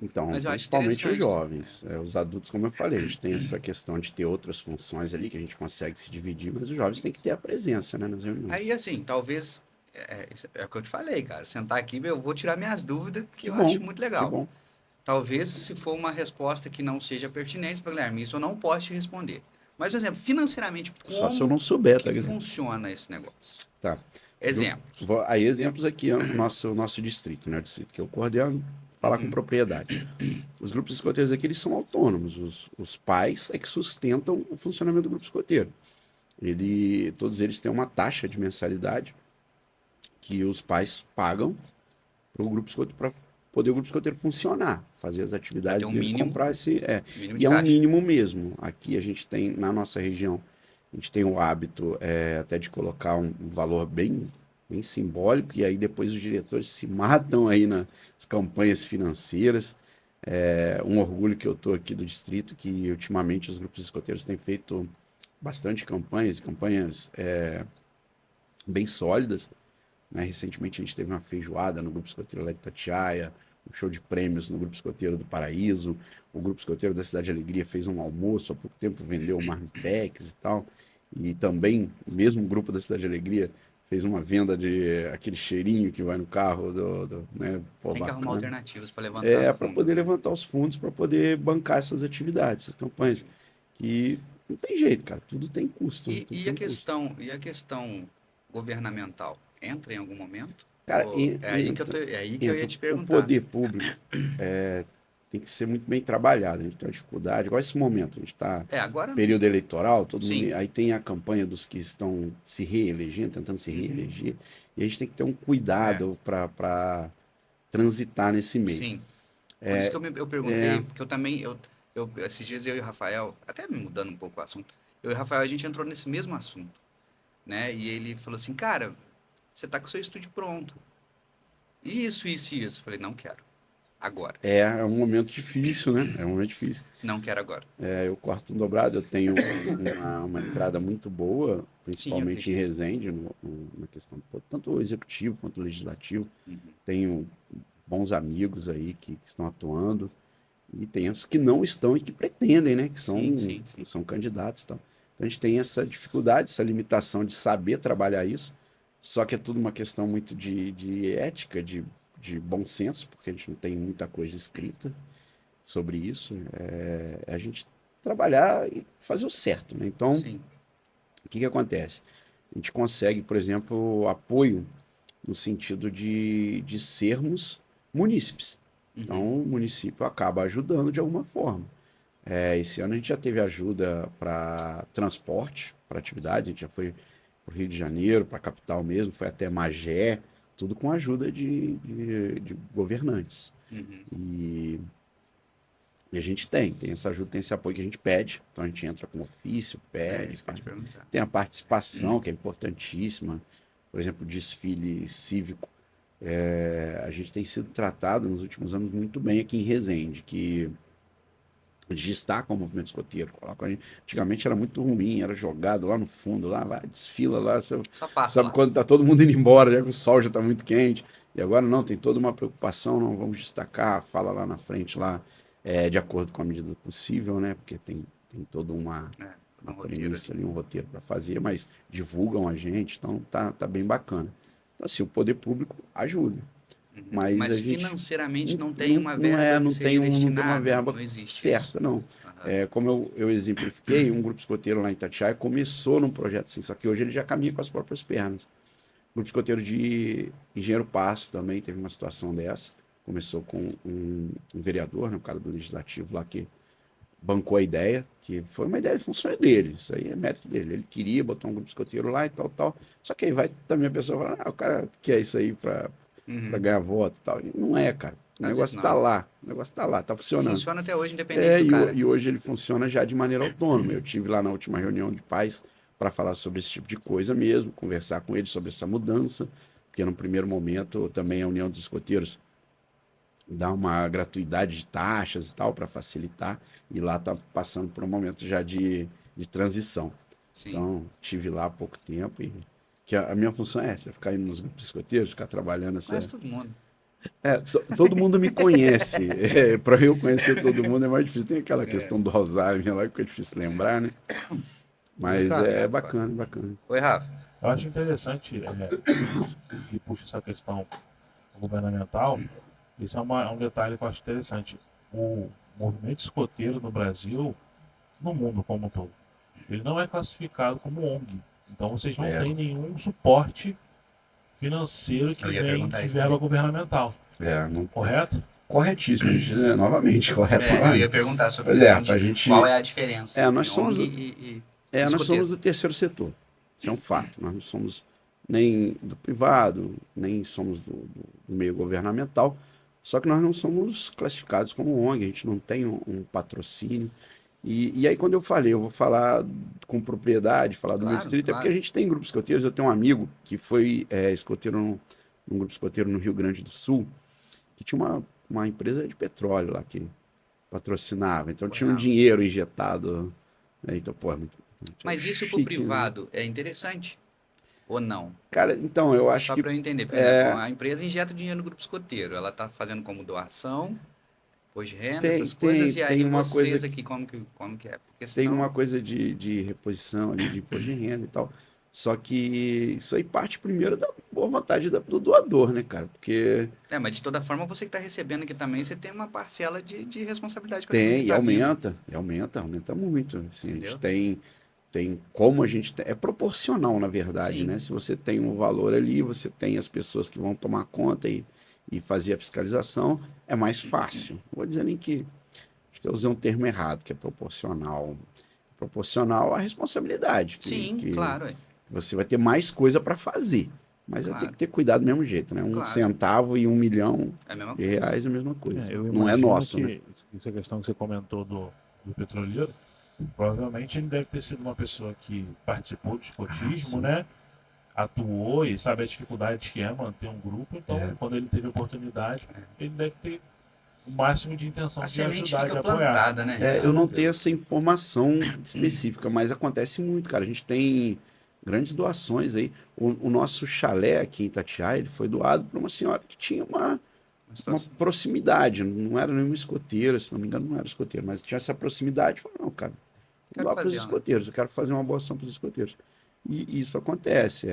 Então, Mas eu acho principalmente os interessante, assim. jovens. Os adultos, como eu falei, a gente tem essa questão de ter outras funções ali que a gente consegue se dividir, mas os jovens têm que ter a presença, né, nas reuniões. Aí, assim, talvez. Isso é o que eu te falei, cara. Sentar aqui, eu vou tirar minhas dúvidas, que Que eu bom, acho muito que legal. bom. Talvez, se for uma resposta que não seja pertinente, Guilherme, isso eu não posso te responder. Mas, por exemplo, financeiramente, Só se eu como não souber, tá, que Guilherme? funciona esse negócio? Tá. Exemplos. Aí, exemplos aqui, o nosso distrito, né? O distrito que eu coordeno, falar com Uhum. propriedade. Os grupos escoteiros aqui, eles são autônomos. Os pais é que sustentam o funcionamento do grupo escoteiro. Todos eles têm uma taxa de mensalidade que os pais pagam para o grupo escoteiro, para poder o grupo escoteiro funcionar, fazer as Vai ter atividades um dele, mínimo, comprar esse. mínimo E de é um caixa. mínimo mesmo. Aqui a gente tem, na nossa região, a gente tem o hábito até de colocar um valor bem simbólico, e aí depois os diretores se matam aí nas campanhas financeiras. Um orgulho que eu estou aqui do distrito, que ultimamente os grupos escoteiros têm feito bastante campanhas bem sólidas, né? Recentemente a gente teve uma feijoada no Grupo Escoteiro lá de Itatiaia, um show de prêmios no Grupo Escoteiro do Paraíso, o Grupo Escoteiro da Cidade de Alegria fez um almoço, há pouco tempo vendeu marmitex e tal, e também o mesmo grupo da Cidade de Alegria fez uma venda de aquele cheirinho que vai no carro, né? Pô, Tem que arrumar bacana. alternativas para levantar Para fundos, poder né? levantar os fundos, para poder bancar essas atividades, essas campanhas, que não tem jeito, cara, tudo tem custo, né? E, Tudo e tem a um custo. questão, e a questão governamental entra em algum momento? Cara, Ou é aí que eu ia entra. te O perguntar. poder público tem que ser muito bem trabalhado. A gente tem uma dificuldade. Igual esse momento, a gente está Agora não. período eleitoral, todo mundo. Sim, Aí tem a campanha dos que estão se reelegendo, tentando se reeleger. E a gente tem que ter um cuidado para transitar nesse meio. sim. Por isso que eu É, perguntei, porque eu também, esses dias eu e o Rafael, até me mudando um pouco o assunto, eu e o Rafael, a gente entrou nesse mesmo assunto, né? E ele falou assim, cara, você tá com o seu estúdio pronto. E isso, isso e isso. Eu falei, não quero. Agora. é um momento difícil, né? É um momento difícil. Não quero agora. Eu corto um dobrado, eu tenho uma entrada muito boa, Sim, eu principalmente em acredito. Resende, na questão tanto o executivo quanto o legislativo. Uhum. Tenho bons amigos aí que estão atuando, e tem os que não estão e que pretendem, né? Que Sim, sim, sim. são candidatos e tal. Então a gente tem essa dificuldade, essa limitação de saber trabalhar isso, só que é tudo uma questão muito de ética, de bom senso, porque a gente não tem muita coisa escrita sobre isso. A gente trabalhar e fazer o certo, né? Então, Sim. o que acontece? A gente consegue, por exemplo, apoio no sentido de sermos munícipes. Então, Uhum. o município acaba ajudando de alguma forma. Esse ano a gente já teve ajuda para transporte, para atividade, a gente já foi para o Rio de Janeiro, para a capital mesmo, foi até Magé, tudo com a ajuda de governantes. Uhum. E a gente tem essa ajuda, tem esse apoio que a gente pede. Então a gente entra com ofício, É pede. isso que eu ia te perguntar. Tem a participação, que é importantíssima. Por exemplo, o desfile cívico. A gente tem sido tratado nos últimos anos muito bem aqui em Resende, que a gente destaca o movimento escoteiro. Antigamente era muito ruim, era jogado lá no fundo, lá, vai, desfila lá. Só passa Sabe lá. quando tá todo mundo indo embora, já que o sol já está muito quente. E agora não, tem toda uma preocupação, não vamos destacar, fala lá na frente, lá, de acordo com a medida do possível, né? Porque tem toda uma Um roteiro premissa ali. ali, um roteiro para fazer, mas divulgam a gente, então tá bem bacana. Então, assim, o poder público ajuda, mas a Mas gente financeiramente não tem uma não verba que não tem, seria não tem uma destinada? verba Não existe isso? certa, não. Aham. Como eu exemplifiquei, um grupo escoteiro lá em Itatiaia começou num projeto assim, só que hoje ele já caminha com as próprias pernas. O grupo escoteiro de Engenheiro Passo também teve uma situação dessa. Começou com um vereador, né, um cara do legislativo lá que bancou a ideia, que foi uma ideia de função dele, isso aí é mérito dele. Ele queria botar um grupo escoteiro lá e tal, tal. Só que aí vai também a pessoa falar, o cara quer isso aí para Uhum. ganhar voto e tal. E não é, cara. O Às vezes negócio tá não. lá, o negócio tá lá, tá funcionando. Funciona até hoje, independente do E, cara. e hoje ele funciona já de maneira autônoma. Eu tive lá na última reunião de pais para falar sobre esse tipo de coisa mesmo, conversar com eles sobre essa mudança, porque no primeiro momento também a União dos Escoteiros dá uma gratuidade de taxas e tal para facilitar, e lá tá passando por um momento já de transição. Sim. Então, tive lá há pouco tempo e que a minha função é essa, ficar indo nos grupos escoteiros, ficar trabalhando Conhece essa. todo mundo. Todo mundo me conhece. Para eu conhecer todo mundo é mais difícil. Tem aquela questão do Alzheimer lá que é difícil lembrar, né? Mas Ricardo, é Obrigado, Fábio. bacana, bacana. Oi, Rafa. eu acho interessante que puxa essa questão governamental. Isso é um detalhe que eu acho interessante. O movimento escoteiro no Brasil, no mundo como um todo, ele não é classificado como ONG. Então vocês não É, têm nenhum suporte financeiro que Eu ia vem perguntar de isso verba também. governamental, não, correto? corretíssimo, a gente, novamente, correto. Eu ia perguntar sobre a Pois é, questão a de gente, qual é a diferença entre nós somos, ONG e nós somos escoteiro. do terceiro setor. Isso é um fato. Nós não somos nem do privado, nem somos do meio governamental. Só que nós não somos classificados como ONG, a gente não tem um patrocínio. E aí, quando eu vou falar com propriedade, falar do meu Claro, distrito, é porque a claro. gente tem grupos escoteiros. Eu tenho um amigo que foi escoteiro num grupo escoteiro no Rio Grande do Sul, que tinha uma empresa de petróleo lá que patrocinava. Então tinha um Apoiava. dinheiro injetado, né? Então, pô, muito Mas isso pro chique, né? privado é interessante ou não? Cara, então, eu acho Só que para eu entender. Por exemplo, a empresa injeta dinheiro no grupo escoteiro. Ela está fazendo como doação, imposto de renda, essas coisas. E tem aí uma coisa vocês aqui, como que é? Porque tem uma senão... coisa de reposição ali, de imposto de renda e tal. Só que isso aí parte primeiro da boa vontade do doador, né, cara? Porque É, mas de toda forma, você que está recebendo aqui também, você tem uma parcela de responsabilidade com aquilo que tem, está vindo. aumenta muito. Assim, a gente Entendeu? tem como a gente. É proporcional, na verdade, né? Sim. Se você tem um valor ali, você tem as pessoas que vão tomar conta e fazer a fiscalização, é mais fácil. Não vou dizer nem que. Acho que eu usei um termo errado, que é proporcional. Proporcional à responsabilidade, Sim, que claro, é. você vai ter mais coisa para fazer. Mas eu tenho Claro, que ter cuidado do mesmo jeito, né? Um claro. centavo e 1 milhão É a mesma de coisa. reais é a mesma coisa. Eu Não é imagino nosso, né? que essa questão que você comentou do petroleiro, provavelmente ele deve ter sido uma pessoa que participou do escotismo, sim. né? Atuou e sabe a dificuldade que é manter um grupo, então quando ele teve a oportunidade, ele deve ter o máximo de intenção A de semente ajudar, de fica apoiar. plantada, né, Eu não Ricardo? tenho essa informação específica, mas acontece muito, cara. A gente tem grandes doações aí. O nosso chalé aqui em Itatiaia, ele foi doado por uma senhora que tinha Uma uma situação. proximidade. Não era nenhuma escoteira, se não me engano, não era escoteira, mas tinha essa proximidade. Falou, não, cara, vou Quero doar para os fazer, né? escoteiros, eu quero fazer uma boa ação para os escoteiros. E isso acontece.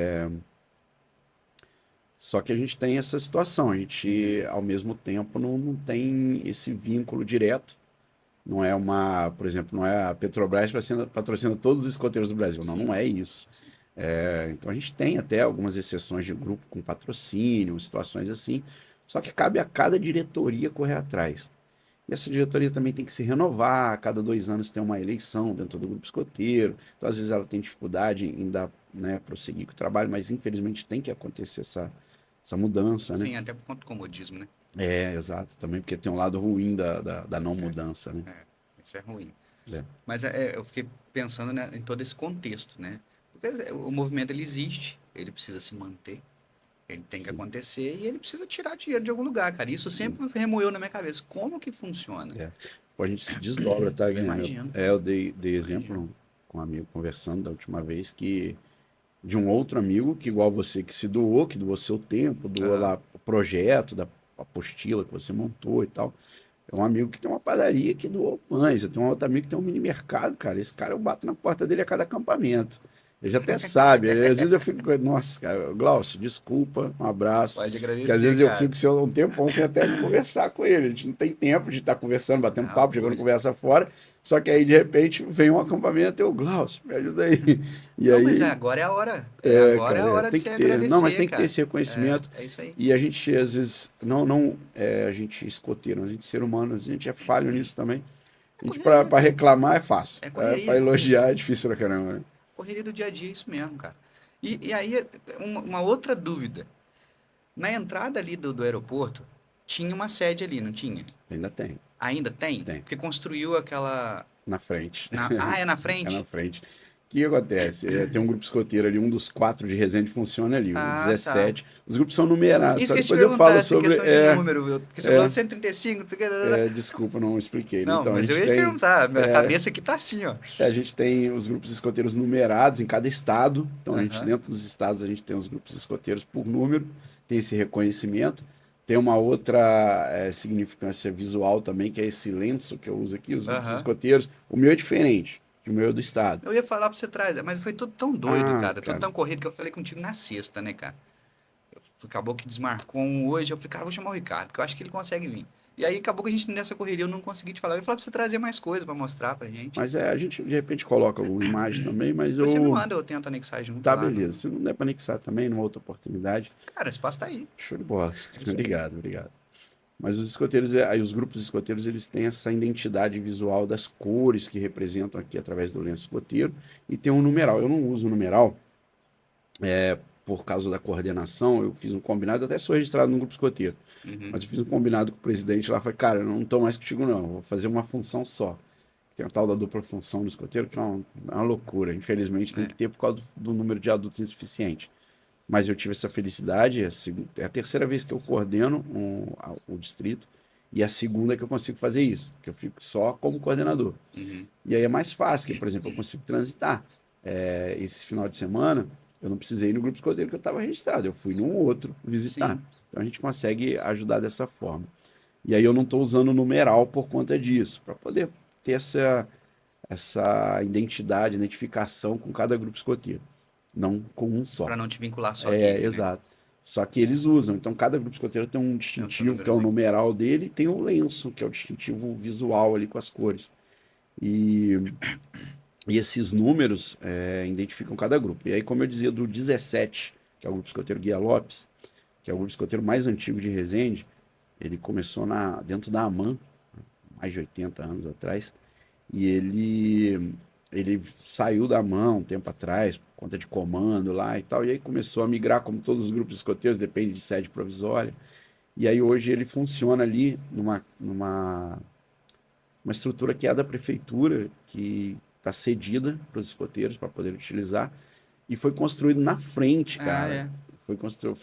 Só que a gente tem essa situação, a gente, ao mesmo tempo, não tem esse vínculo direto. Não é por exemplo, não é a Petrobras patrocina todos os escoteiros do Brasil. Não, não Sim, é isso. sim. Então a gente tem até algumas exceções de grupo com patrocínio, situações assim. Só que cabe a cada diretoria correr atrás. E essa diretoria também tem que se renovar, a cada 2 anos tem uma eleição dentro do grupo escoteiro. Então, às vezes, ela tem dificuldade em dar, né, prosseguir com o trabalho, mas infelizmente tem que acontecer essa mudança, né? Sim, até por conta do comodismo, né? Exato, também porque tem um lado ruim da não mudança, né? É, isso é ruim. É. Mas eu fiquei pensando, né, em todo esse contexto, né? Porque o movimento ele existe, ele precisa se manter, ele tem que Sim. acontecer e ele precisa tirar dinheiro de algum lugar, cara. Isso sempre remoeu na minha cabeça. Como que funciona? É. Pô, a gente se desdobra, tá, Eu Guilherme? imagino, Eu dei imagino. exemplo com um amigo conversando da última vez que de um outro amigo que, igual você, que se doou, que doou seu tempo, doou Aham. lá o projeto da apostila que você montou e tal. É um amigo que tem uma padaria que doou pães. Eu tenho um outro amigo que tem um mini mercado, cara. Esse cara eu bato na porta dele a cada acampamento. Ele já até sabe. Às vezes eu fico, nossa, cara, Glaucio, desculpa, um abraço. Pode Porque às agradecer, vezes eu cara. fico sem um tempão sem até conversar com ele. A gente não tem tempo de estar conversando, batendo Ah, papo, jogando pois. conversa fora. Só que aí, de repente, vem um acampamento e eu, Glaucio, me ajuda aí. E Não, mas aí, agora é a hora. Agora é a hora de tem você que ter. Não, mas agradecer, tem que ter cara. esse reconhecimento. É isso aí. E a gente, às vezes, a gente escoteiro, a gente ser humano, a gente é falho nisso também. É A gente, correria, pra cara. reclamar é fácil. É Pra correria. elogiar é difícil pra caramba, né? Correria do dia a dia, é isso mesmo, cara. E aí, uma outra dúvida. Na entrada ali do aeroporto, tinha uma sede ali, não tinha? Ainda tem, Ainda tem? tem. Porque construiu aquela. Na frente. É na É na frente? frente. O que acontece? Tem um grupo escoteiro ali, um dos 4 de Resende funciona ali, o Ah, tá. 17. Os grupos são numerados, Isso só que eu ia te depois eu perguntar, falo essa sobre. questão de número, viu? Porque você falou É, 135, não sei o que. desculpa, não expliquei, né? Não, Então a mas eu gente ia te tem. perguntar. Minha é, cabeça aqui tá assim, ó. A gente tem os grupos escoteiros numerados em cada estado. Então, a gente, Aham, dentro dos estados, a gente tem os grupos escoteiros por número, tem esse reconhecimento. Tem uma outra significância visual também, que é esse lenço que eu uso aqui, os grupos aham. escoteiros. O meu é diferente, que o meu é do estado. Eu ia falar pra você trazer, mas foi tudo tão doido, Ah, cara. Tudo cara, tão corrido que eu falei contigo na sexta, né, cara? Acabou que desmarcou um hoje. Eu falei, cara, eu vou chamar o Ricardo, porque eu acho que ele consegue vir. E aí acabou que a gente nessa correria eu não consegui te falar. Eu ia falar pra você trazer mais coisa pra mostrar pra gente. mas a gente de repente coloca alguma imagem também, mas Depois você me eu. manda, eu tento anexar junto Tá, lá beleza. no. Se não der para anexar também, numa outra oportunidade, Cara, o espaço tá aí. show de bola. É isso aí. Obrigado, obrigado. Mas os escoteiros, aí os grupos escoteiros, eles têm essa identidade visual das cores que representam aqui através do lenço escoteiro e tem um numeral. Eu não uso numeral por causa da coordenação. Eu fiz um combinado, até sou registrado no grupo escoteiro, Uhum. mas eu fiz um combinado com o presidente lá. Falei, cara, eu não estou mais contigo, não. Eu vou fazer uma função só. Tem a tal da dupla função no escoteiro, que é uma loucura. Infelizmente, tem É. que ter por causa do número de adultos insuficiente. Mas eu tive essa felicidade, é a terceira vez que eu coordeno o distrito e a segunda que eu consigo fazer isso, que eu fico só como coordenador. Uhum. E aí é mais fácil, que, por exemplo, eu consigo transitar. Esse final de semana, eu não precisei ir no grupo escoteiro que eu estava registrado, eu fui num outro visitar. Sim. Então a gente consegue ajudar dessa forma. E aí eu não estou usando o numeral por conta disso, para poder ter essa identidade, identificação com cada grupo escoteiro, não com um só. Pra não te vincular só aquele, né? Exato. Só que eles usam. Então, cada grupo escoteiro tem um Tem o seu distintivo, que é o númerozinho. numeral dele, e tem o lenço, que é o distintivo visual ali com as cores. E, e esses números identificam cada grupo. E aí, como eu dizia, do 17, que é o grupo escoteiro Guia Lopes, que é o grupo escoteiro mais antigo de Resende, ele começou dentro da AMAN, mais de 80 anos atrás, e ele saiu da mão um tempo atrás, por conta de comando lá e tal, e aí começou a migrar, como todos os grupos escoteiros, depende de sede provisória. E aí hoje ele funciona ali uma estrutura que é da prefeitura, que está cedida para os escoteiros para poder utilizar, e foi construído na frente, Ah, cara. é.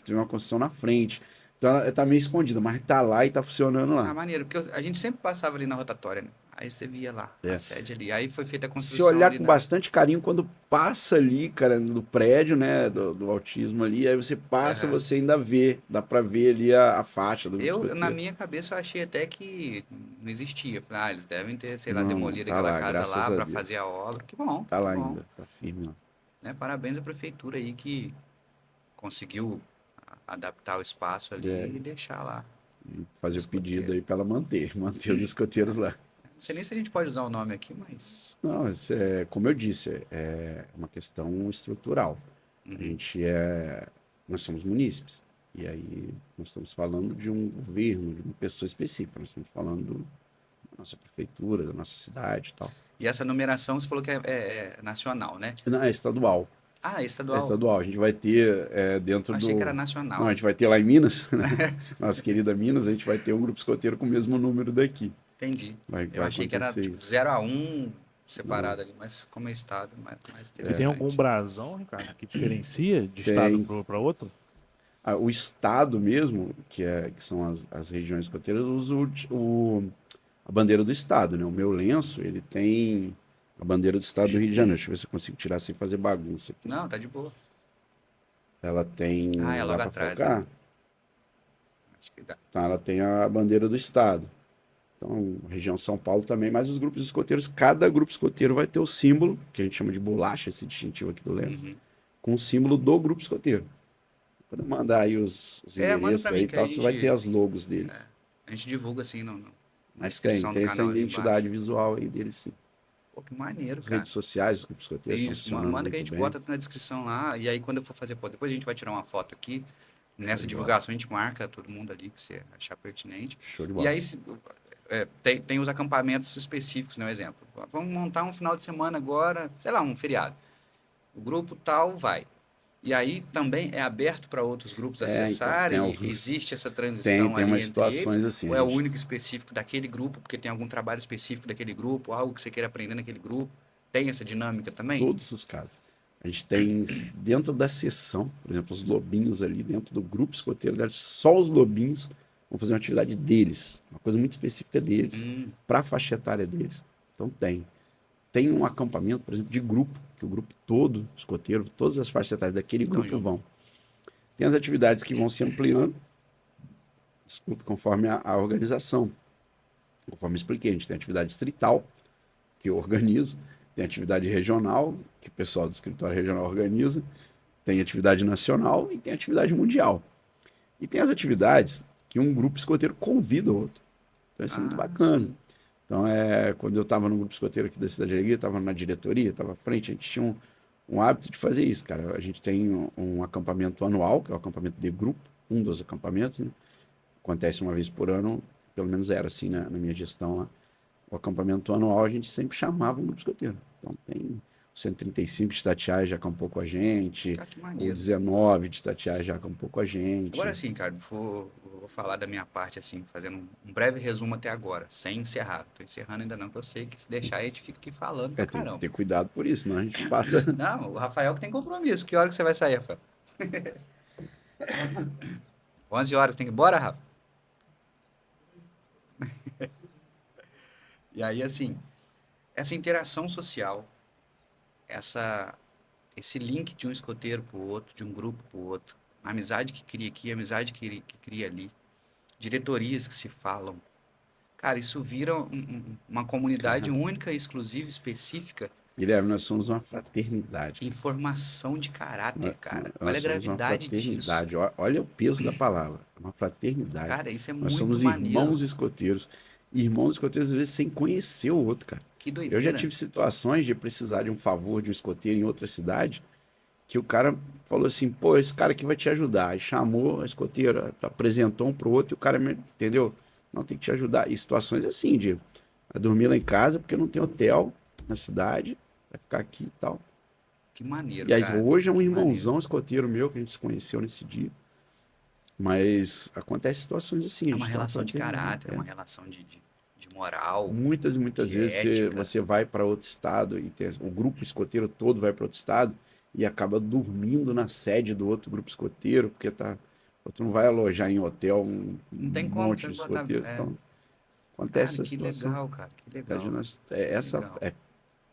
Teve uma construção na frente. Então ela tá meio escondida, mas tá lá e tá funcionando Ah, lá. maneiro, porque a gente sempre passava ali na rotatória, né? Aí você via lá a É. sede ali. Aí foi feita a Se construção olhar ali com na. bastante carinho quando passa ali, cara, no prédio, né, do autismo ali, aí você passa, Aham. você ainda vê, dá pra ver ali a faixa do grupo Na escoteiro. minha cabeça, eu achei até que não existia. Falei, eles devem ter, sei lá, Não, não, demolido tá aquela lá, casa graças lá a para fazer Deus. a obra. Tá Que lá bom, ainda, tá firme lá. né? Parabéns à prefeitura aí que conseguiu adaptar o espaço É, ali e deixar lá e o fazer o pedido escoteiro. aí pra ela manter os escoteiros lá. Não sei nem se a gente pode usar o nome aqui, mas. Não, isso como eu disse, é uma questão estrutural. A Uhum. gente nós somos munícipes. E aí nós estamos falando de um governo, de uma pessoa específica. Nós estamos falando da nossa prefeitura, da nossa cidade e tal. E essa numeração você falou que é nacional, né? Não, é estadual. Ah, é É estadual. estadual. A gente vai ter dentro Achei que do. era Não, nacional. a gente vai ter lá em Minas, né? Nossa querida Minas, a gente vai ter um grupo escoteiro com o mesmo número daqui. Entendi. Eu Vai achei que era acontecer tipo isso. 0 a 1 Não, separado ali, mas como é estado, mais E tem algum interessante. brasão, Ricardo, que diferencia de estado tem. para outro? O estado mesmo, que são as regiões escoteiras, usa a bandeira do estado, né? O meu lenço, ele tem a bandeira do estado do Rio de Janeiro. Deixa eu ver se eu consigo tirar sem fazer bagunça aqui. Não, tá de boa. Ela Ah, é tem. Dá logo para atrás, né? focar? Acho que dá. Tá, ela tem a bandeira do estado. Então, região São Paulo também, mas os grupos escoteiros, cada grupo escoteiro vai ter o símbolo, que a gente chama de bolacha, esse distintivo aqui do lenço, Uhum. com o símbolo do grupo escoteiro. Quando eu mandar aí os Manda endereços pra aí mim e que aí tal, você vai ter as logos deles. a gente divulga assim na Mas descrição do tem essa canal ali embaixo. identidade visual aí deles, sim. Pô, que maneiro, As cara. redes sociais, os grupos escoteiros estão Isso, funcionando manda que a muito gente bem. bota na descrição lá, e aí quando eu for fazer, pô, depois a gente vai tirar uma foto aqui. Show Nessa de bola. divulgação a gente marca todo mundo ali que você achar pertinente. Show de E bola. aí tem os acampamentos específicos, né? Um exemplo. Vamos montar um final de semana agora, sei lá, um feriado. O grupo tal vai. E aí também é aberto para outros grupos Então, tem acessarem? alguns. Existe essa Tem, transição tem ali umas entre eles? situações assim, Ou a é o gente único específico daquele grupo, porque tem algum trabalho específico daquele grupo, algo que você queira aprender naquele grupo? Tem essa dinâmica também? todos os casos. A gente tem dentro da sessão, por exemplo, os lobinhos ali dentro do grupo escoteiro, só os lobinhos vão fazer uma atividade deles, uma coisa muito específica deles, Hum, para a faixa etária deles. Então tem. Tem um acampamento, por exemplo, de grupo, que o grupo todo, escoteiro, todas as faixas etárias daquele então, grupo junto. vão. Tem as atividades que vão se ampliando, desculpe, conforme a organização. Conforme eu expliquei, a gente tem atividade distrital, que eu organizo, tem atividade regional, que o pessoal do escritório regional organiza, tem atividade nacional e tem atividade mundial. E tem as atividades que um grupo escoteiro convida o outro. Então isso é muito Ah, bacana. sim. Então, quando eu estava no grupo escoteiro aqui da Cidade Alegria, estava na diretoria, estava à frente, a gente tinha um hábito de fazer isso, cara. A gente tem um acampamento anual, que é o acampamento de grupo, um dos acampamentos, né? Acontece uma vez por ano, pelo menos era assim na minha gestão lá. O acampamento anual a gente sempre chamava um grupo escoteiro. Então tem o 135 de Itatiaia já acampou com a gente, Ah, que o maneiro. 19 de Itatiaia já acampou com a Agora gente. sim, cara, vou falar da minha parte, assim, fazendo um breve resumo até agora, sem encerrar. Tô encerrando ainda não, que eu sei que se deixar a gente fica aqui falando pra Tem que caramba. ter cuidado por isso, senão a gente passa. Não, o Rafael que tem compromisso. Que hora que você vai sair, Rafael? 11 horas, tem que ir embora, Rafa? E aí, assim, essa interação social, essa, esse link de um escoteiro pro outro, de um grupo pro outro, a amizade que cria aqui, a amizade que cria ali, diretorias que se falam. Cara, isso vira uma comunidade única, exclusiva, específica, Guilherme, nós somos uma fraternidade. em formação de Nós, caráter, cara. Olha nós a somos uma gravidade disso. fraternidade. Olha o peso da palavra. Uma fraternidade. Cara, isso é Nós muito somos maneiro. irmãos escoteiros. Irmãos escoteiros, às vezes, sem conhecer o outro, cara. Que Eu já doideira. tive situações de precisar de um favor de um escoteiro em outra cidade, que o cara falou assim, pô, esse cara aqui vai te ajudar. Aí chamou a escoteira, apresentou um pro outro e o cara, entendeu? Não tem que te ajudar. E situações assim, de vai dormir lá em casa porque não tem hotel na cidade, vai ficar aqui e tal. Que maneiro, E aí, cara. hoje é um Que maneiro. irmãozão escoteiro meu que a gente se conheceu nesse dia. Mas acontece situações assim, É a uma gente tem uma relação de fraternidade. caráter, é uma relação de moral, Muitas e muitas de vezes ética. você vai para outro estado e o grupo escoteiro todo vai para outro estado e acaba dormindo na sede do outro grupo escoteiro, porque outro não vai alojar em hotel Não um tem como monte você de botar. escoteiros. Então, acontece Cara, essa que situação. legal, cara. Que A gente, legal. Que essa legal. é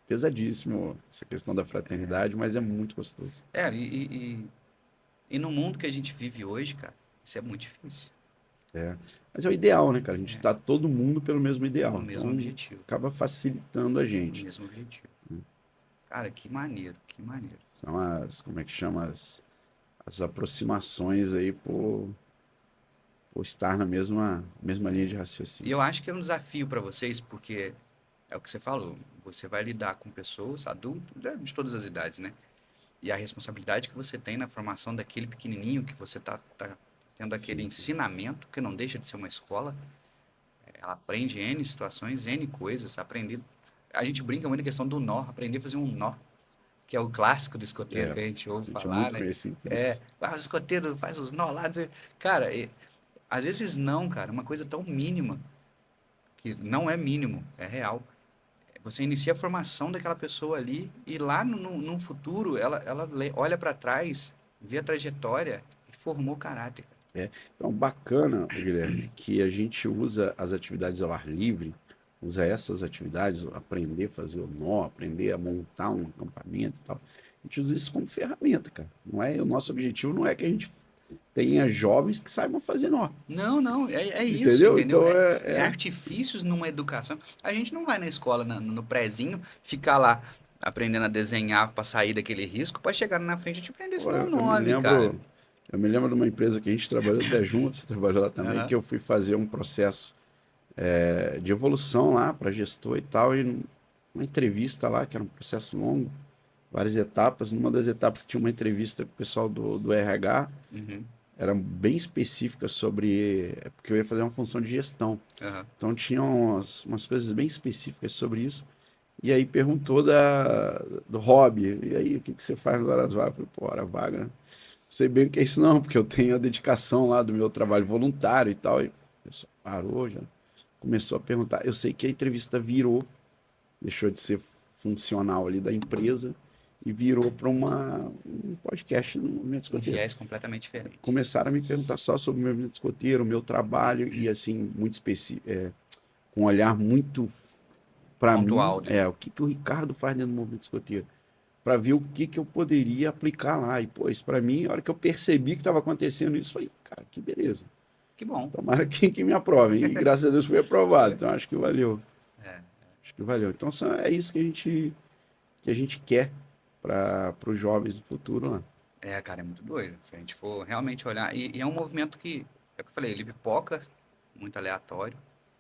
pesadíssimo, essa questão da fraternidade, mas é muito gostoso. É, e no mundo que a gente vive hoje, cara, isso é muito difícil. É. Mas é o ideal, né, cara? A gente tá todo mundo pelo mesmo No ideal. mesmo Então, objetivo. acaba facilitando a No gente. mesmo objetivo. Cara, que maneiro, que maneiro. São como é que chama? As aproximações aí por estar na mesma linha de E raciocínio. eu acho que é um desafio para vocês, porque é o que você falou, você vai lidar com pessoas, adultos, de todas as idades, né? E a responsabilidade que você tem na formação daquele pequenininho que você tá tendo aquele Sim, sim. ensinamento, que não deixa de ser uma escola, ela aprende N situações, N coisas, aprender. A gente brinca muito na questão do nó, aprender a fazer um nó, que é o clássico do escoteiro É, que a gente ouve a gente é falar, muito né? conhecido por É, isso. os escoteiros faz os nó lá. Cara, às vezes não, cara, uma coisa tão mínima, que não é mínimo, é real. Você inicia a formação daquela pessoa ali e lá no futuro ela olha para trás, vê a trajetória e formou caráter. É. Então, bacana, Guilherme, que a gente usa as atividades ao ar livre, usa essas atividades, aprender a fazer o nó, aprender a montar um acampamento e tal. A gente usa isso como ferramenta, cara. Não é, o nosso objetivo não é que a gente tenha jovens que saibam fazer nó. Não, não, é isso, Entendeu? entendeu? Então É artifícios numa educação. A gente não vai na escola, no prézinho, ficar lá aprendendo a desenhar para sair daquele risco, para chegar na frente e te aprender esse pô, não é o eu me nome, cara. lembro, eu me lembro de uma empresa que a gente trabalhou até junto, você trabalhou lá também, que Aham. eu fui fazer um processo de evolução lá para gestor e tal, e uma entrevista lá, que era um processo longo, várias etapas. Numa das etapas tinha uma entrevista com o pessoal do RH, Uhum. era bem específica sobre. Porque eu ia fazer uma função de gestão. Aham. Então tinha umas coisas bem específicas sobre isso. E aí perguntou do hobby. E aí, o que você faz nas horas vagas? Eu falei, pô, hora vaga, né? Sei bem o que é isso não, porque eu tenho a dedicação lá do meu trabalho voluntário e tal. E a pessoa parou já, começou a perguntar. Eu sei que a entrevista virou, deixou de ser funcional ali da empresa e virou para um podcast no movimento Um escoteiro. viés completamente diferente. Começaram a me perguntar só sobre o meu movimento escoteiro, o meu trabalho e assim, muito específico, com um olhar muito para mim, Pontual, né? o que o Ricardo faz dentro do movimento escoteiro, para ver o que eu poderia aplicar lá. E, pô, isso para mim, a hora que eu percebi que estava acontecendo isso, falei, cara, que beleza. Que bom. Tomara que me aprovem. E graças a Deus fui aprovado. Então acho que valeu. É, Acho que valeu. Então é isso que a gente quer para os jovens do futuro, né? cara, é muito doido. Se a gente for realmente olhar. E é um movimento que, é o que eu falei, ele pipoca, muito aleatório.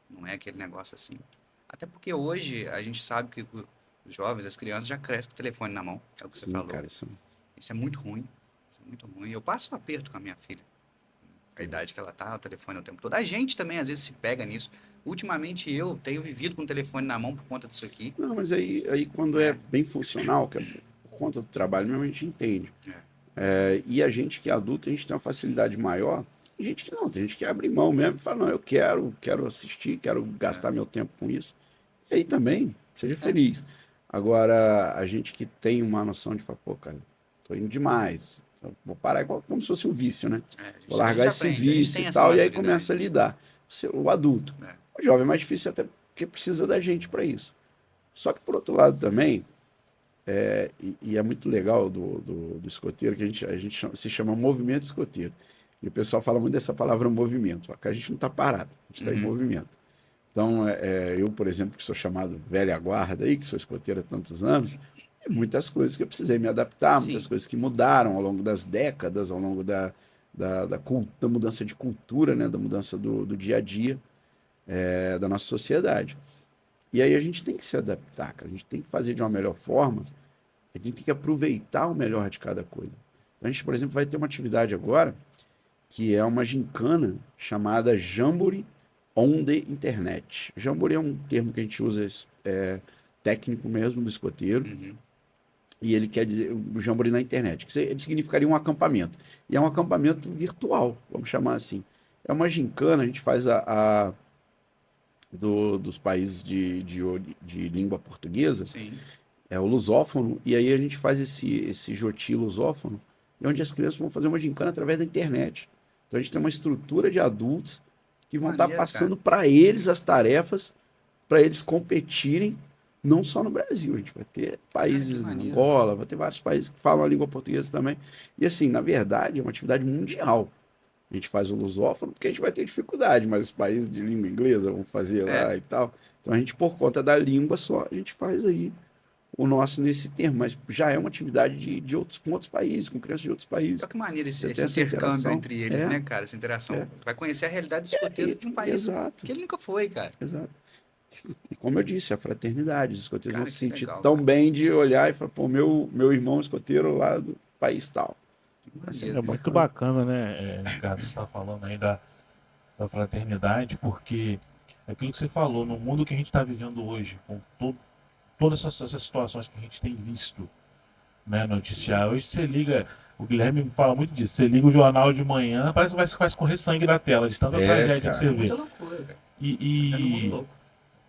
Não é aquele negócio assim. Até porque hoje a gente sabe que os jovens, as crianças já crescem com o telefone na mão. É o que você Sim, falou. cara, isso Isso é muito ruim. Isso é muito ruim. Eu passo um aperto com a minha filha. A idade que ela tá, o telefone o tempo todo. A gente também às vezes se pega nisso. Ultimamente eu tenho vivido com o telefone na mão por conta disso aqui, não, mas aí quando é né? bem funcional, que é por conta do trabalho mesmo, a gente entende. É. E a gente que é adulto, a gente tem uma facilidade maior. Tem gente que não, tem gente que abre mão mesmo e fala, não, eu quero assistir, quero gastar meu tempo com isso. E aí também, seja É. feliz. Agora, a gente que tem uma noção de falar, pô, cara, tô indo demais. Eu vou parar como se fosse um vício, né? Vou A gente largar esse aprende, a gente vício tem e essa tal, e aí maturidade. começa a lidar. O adulto. É. O jovem é mais difícil até porque precisa da gente para isso. Só que, por outro lado, também, e é muito legal do escoteiro, que se chama movimento escoteiro. E o pessoal fala muito dessa palavra movimento. Só que a gente não está parado, a gente está em Uhum. movimento. Então, eu, por exemplo, que sou chamado velha guarda aí, que sou escoteiro há tantos anos, tem muitas coisas que eu precisei me adaptar, muitas Sim. coisas que mudaram ao longo das décadas, ao longo da mudança de cultura, né, da mudança do dia a dia da nossa sociedade. E aí a gente tem que se adaptar, cara. A gente tem que fazer de uma melhor forma, a gente tem que aproveitar o melhor de cada coisa. Então, a gente, por exemplo, vai ter uma atividade agora que é uma gincana chamada Jamboree on the Internet. Jamboree é um termo que a gente usa técnico mesmo do escoteiro, Uhum. e ele quer dizer o Jamboree na internet, ele significaria um acampamento. E é um acampamento virtual, vamos chamar assim. É uma gincana, a gente faz dos países de língua portuguesa, Sim. é o lusófono, e aí a gente faz esse joti lusófono, onde as crianças vão fazer uma gincana através da internet. Então a gente tem uma estrutura de adultos que vão estar Maneiro, passando cara. para eles as tarefas, para eles competirem, não só no Brasil. A gente vai ter Cara, que países, maneiro. Angola, vai ter vários países que falam a língua portuguesa também. E assim, na verdade, é uma atividade mundial. A gente faz o lusófono porque a gente vai ter dificuldade, mas os países de língua inglesa vão fazer É. lá e tal. Então a gente, por conta da língua só, a gente faz aí o nosso nesse termo, mas já é uma atividade com outros países, com crianças de outros países. Olha que maneiro esse, Você esse tem essa intercâmbio interação. entre eles, né, cara? Essa interação. Vai conhecer a realidade do escoteiro de um país Exato, que ele nunca foi, cara. exato. E como eu disse, a fraternidade, os escoteiros vão Cara, se que sentir legal, tão cara. bem de olhar e falar, pô, meu irmão escoteiro lá do país tal. Que Vai ser É maneiro. muito bacana. bacana, né, Ricardo, você está falando aí da fraternidade, porque é aquilo que você falou, no mundo que a gente está vivendo hoje, com todas essas situações que a gente tem visto, né, noticiar. Hoje você liga, o Guilherme fala muito disso, você liga o jornal de manhã, parece que vai correr sangue da tela, de tanta tragédia que cara. você É vê. muita loucura, cara. E, Tá vendo um mundo e louco.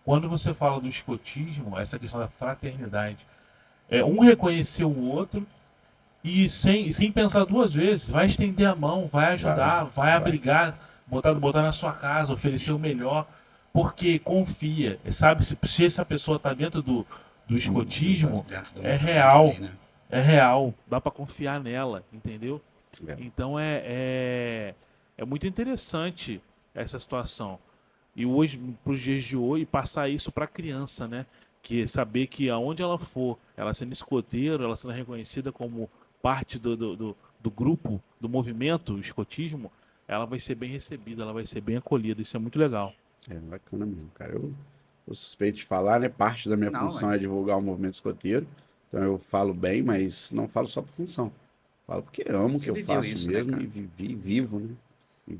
quando você fala do escotismo, essa questão da fraternidade, um reconhecer o outro e sem pensar duas vezes, vai estender a mão, vai ajudar, vai abrigar, botar na sua casa, oferecer o melhor, porque confia, sabe? Se essa pessoa está dentro do escotismo, Dentro do é movimento real, ali, né? é real, dá para confiar nela, entendeu? É. Então é muito interessante essa situação. E hoje, para os dias de hoje, passar isso para a criança, né? Que saber que aonde ela for, ela sendo escoteiro, ela sendo reconhecida como parte do grupo, do movimento escotismo, ela vai ser bem recebida, ela vai ser bem acolhida. Isso é muito legal. É bacana mesmo, cara. Eu suspeito de falar, né? Parte da minha Não, função é mas... divulgar o movimento escoteiro. Então eu falo bem, mas não falo só por função. Falo porque amo o que Você eu viveu faço isso, né, mesmo cara? e vivo, né?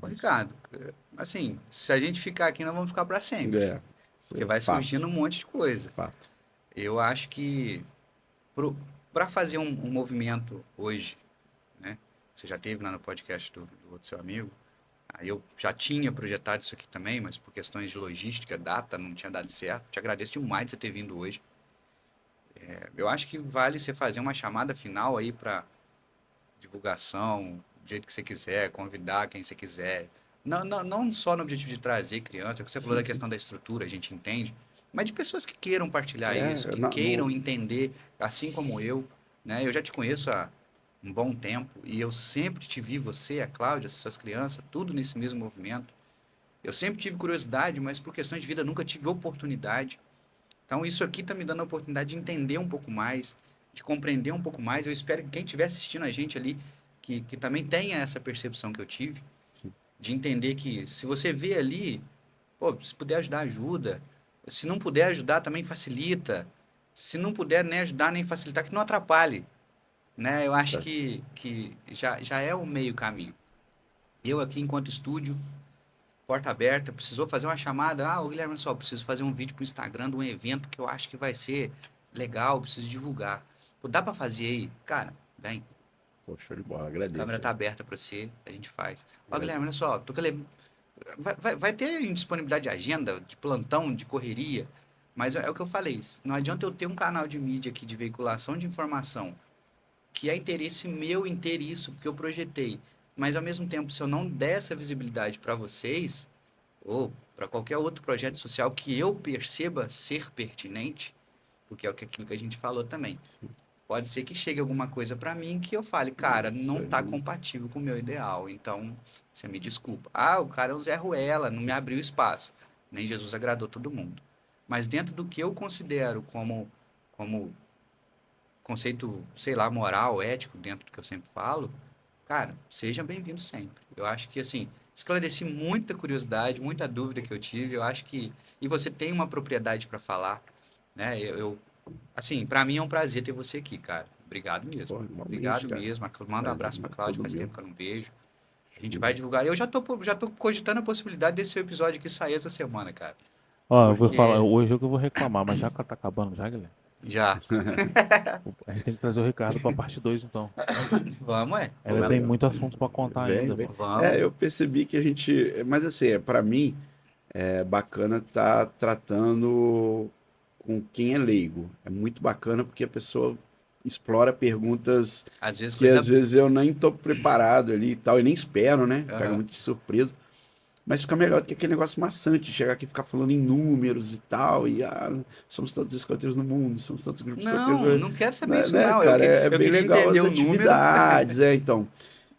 Ô, Vivo isso. Ricardo, assim, se a gente ficar aqui, nós vamos ficar para sempre. É, isso Porque é vai fato, surgindo um monte de coisa. fato. Eu acho que para fazer um movimento hoje, né? Você já teve lá no podcast do outro seu amigo. Aí eu já tinha projetado isso aqui também, mas por questões de logística, data, não tinha dado certo. Te agradeço demais de você ter vindo hoje. Eu acho que vale você fazer uma chamada final aí para divulgação, do jeito que você quiser, convidar quem você quiser. Não só no objetivo de trazer criança, que você falou Sim, da sim. questão da estrutura, a gente entende, mas de pessoas que queiram partilhar isso, É, que queiram entender, assim como eu, né? Eu já te conheço há um bom tempo e eu sempre te vi, você, a Cláudia, as suas crianças, tudo nesse mesmo movimento. Eu sempre tive curiosidade, mas por questões de vida nunca tive oportunidade. Então isso aqui está me dando a oportunidade de entender um pouco mais, de compreender um pouco mais. Eu espero que quem estiver assistindo a gente ali, que também tenha essa percepção que eu tive, sim. de entender que se você vê ali, pô, se puder ajudar, ajuda. Se não puder ajudar, também facilita. Se não puder nem ajudar, nem facilitar, que não atrapalhe. Né? Eu acho Tá certo. que já é o meio caminho. Eu aqui, enquanto estúdio, porta aberta, precisou fazer uma chamada. Ah, o Guilherme, olha só, preciso fazer um vídeo para o Instagram de um evento que eu acho que vai ser legal, preciso divulgar. Pô, dá para fazer aí? Cara, vem. Pô, show de bola, A câmera agradeço tá aí. aberta para você, a gente faz. Ó, Guilherme, olha Agradeço. só, vai ter indisponibilidade de agenda, de plantão, de correria, mas é o que eu falei. Não adianta eu ter um canal de mídia aqui de veiculação de informação que é interesse meu em ter isso, porque eu projetei. Mas ao mesmo tempo, se eu não der essa visibilidade para vocês, ou para qualquer outro projeto social que eu perceba ser pertinente, porque é aquilo que a gente falou também. Pode ser que chegue alguma coisa para mim que eu fale, cara, Isso não aí. tá compatível com o meu ideal, então você me desculpa. Ah, o cara é um Zé Ruela, não me abriu espaço. Nem Jesus agradou todo mundo. Mas dentro do que eu considero como conceito, sei lá, moral, ético, dentro do que eu sempre falo, cara, seja bem-vindo sempre. Eu acho que, assim, esclareci muita curiosidade, muita dúvida que eu tive. Eu acho que. E você tem uma propriedade para falar, né? Assim, para mim é um prazer ter você aqui, cara. Obrigado mesmo. Pô, igualmente, Obrigado cara. mesmo. Manda um Prazer abraço pra é Cláudia, todo faz meu. tempo que eu não vejo. A Show gente de vai bola. divulgar. Eu já tô cogitando a possibilidade desse episódio aqui sair essa semana, cara. Ó, eu vou falar, Porque hoje é que eu vou reclamar, mas já que tá acabando já, Guilherme, já. a gente tem que trazer o Ricardo pra parte 2 então. Vamos, é. Pô, Ela tem legal. muito assunto pra contar Vem, ainda, vem. pô. Vamos. Eu percebi que a gente. Mas assim, para mim, é bacana estar tratando com quem é leigo. É muito bacana porque a pessoa explora perguntas Às vezes que coisa. às vezes eu nem estou preparado ali e tal, e nem espero, né? Pega Aham. muito de surpresa. Mas fica melhor do que aquele negócio maçante, chegar aqui e ficar falando em números e tal, e somos tantos escoteiros no mundo, somos tantos grupos Não, escoteiros. não quero saber Né, isso, né, não. Eu, cara? que, É eu bem queria legal entender as o número. atividades, então.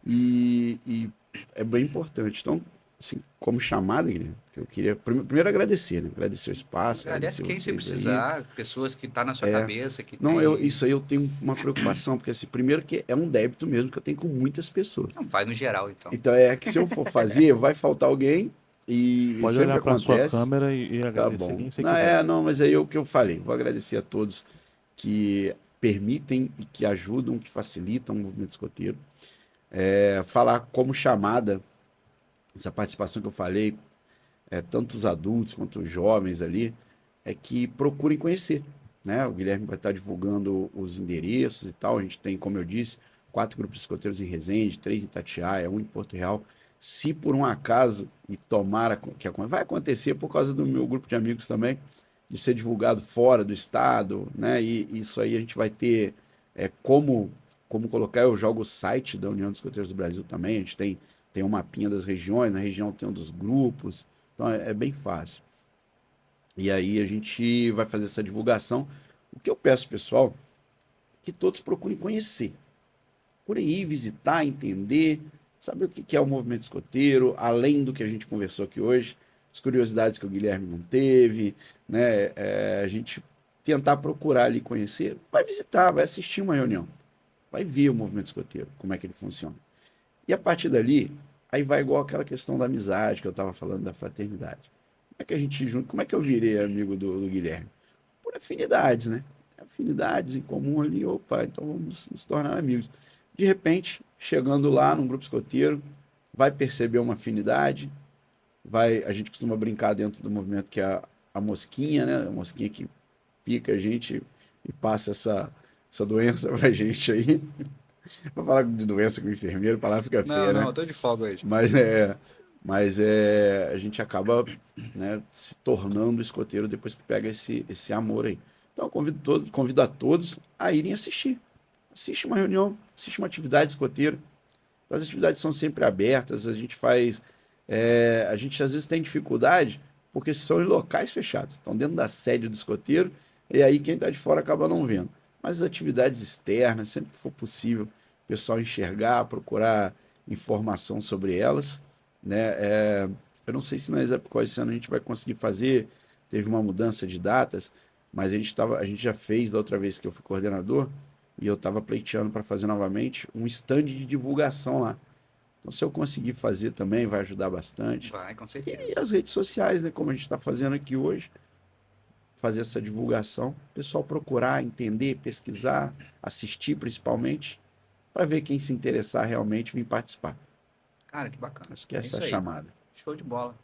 E é bem importante. Então, assim, como chamada, Guilherme, eu queria primeiro agradecer, né? Agradecer o espaço, Agradece agradecer quem você vocês aí. precisar, pessoas que tá na sua cabeça, que Não, tem. isso aí eu tenho uma preocupação, porque assim, primeiro que é um débito mesmo que eu tenho com muitas pessoas. Não, faz no geral, então. Então é que se eu for fazer, vai faltar alguém, e Pode sempre olhar pra sua acontece. câmera e Tá agradecer bom. quem você Não, quiser. não, mas aí é o que eu falei. Vou agradecer a todos que permitem e que ajudam, que facilitam o movimento escoteiro. Falar como chamada, essa participação que eu falei, tanto os adultos quanto os jovens ali, é que procurem conhecer. né? O Guilherme vai estar divulgando os endereços e tal. A gente tem, como eu disse, 4 grupos de escoteiros em Resende, 3 em Itatiaia, 1 em Porto Real. Se por um acaso, e tomara que vai acontecer por causa do meu grupo de amigos também, de ser divulgado fora do estado, né? E isso aí a gente vai ter como colocar. Eu jogo o site da União dos Escoteiros do Brasil também. A gente tem um mapinha das regiões, na região tem um dos grupos, então é bem fácil. E aí a gente vai fazer essa divulgação. O que eu peço, pessoal, é que todos procurem conhecer. Procurem ir, visitar, entender, saber o que é o movimento escoteiro, além do que a gente conversou aqui hoje, as curiosidades que o Guilherme não teve, né? A gente tentar procurar ali conhecer, vai visitar, vai assistir uma reunião, vai ver o movimento escoteiro, como é que ele funciona. E a partir dali, aí vai igual aquela questão da amizade que eu estava falando, da fraternidade. Como é que a gente junto, como é que eu virei amigo do Guilherme? Por afinidades, né? Afinidades em comum ali, opa, então vamos nos tornar amigos. De repente, chegando lá num grupo escoteiro, vai perceber uma afinidade, a gente costuma brincar dentro do movimento que é a mosquinha, né? A mosquinha que pica a gente e passa essa doença pra gente aí. Pra falar de doença com enfermeiro, a palavra fica Não, feia, não, né? eu tô de folga hoje. Mas a gente acaba, né, se tornando escoteiro depois que pega esse amor aí. Então, eu convido a todos a irem assistir. Assiste uma reunião, assiste uma atividade escoteira. As atividades são sempre abertas, a gente faz. A gente às vezes tem dificuldade porque são em locais fechados, estão dentro da sede do escoteiro, e aí quem está de fora acaba não vendo. Mas as atividades externas, sempre que for possível, o pessoal enxergar, procurar informação sobre elas, né? Eu não sei se nas épocas esse ano a gente vai conseguir fazer, teve uma mudança de datas, mas a gente já fez da outra vez que eu fui coordenador, e eu estava pleiteando para fazer novamente um stand de divulgação lá. Então, se eu conseguir fazer também, vai ajudar bastante. Vai, com E certeza. as redes sociais, né, como a gente está fazendo aqui hoje, fazer essa divulgação, o pessoal procurar, entender, pesquisar, assistir principalmente, para ver quem se interessar realmente vir participar. Cara, que bacana. Acho que É essa é isso a aí. chamada. Show de bola.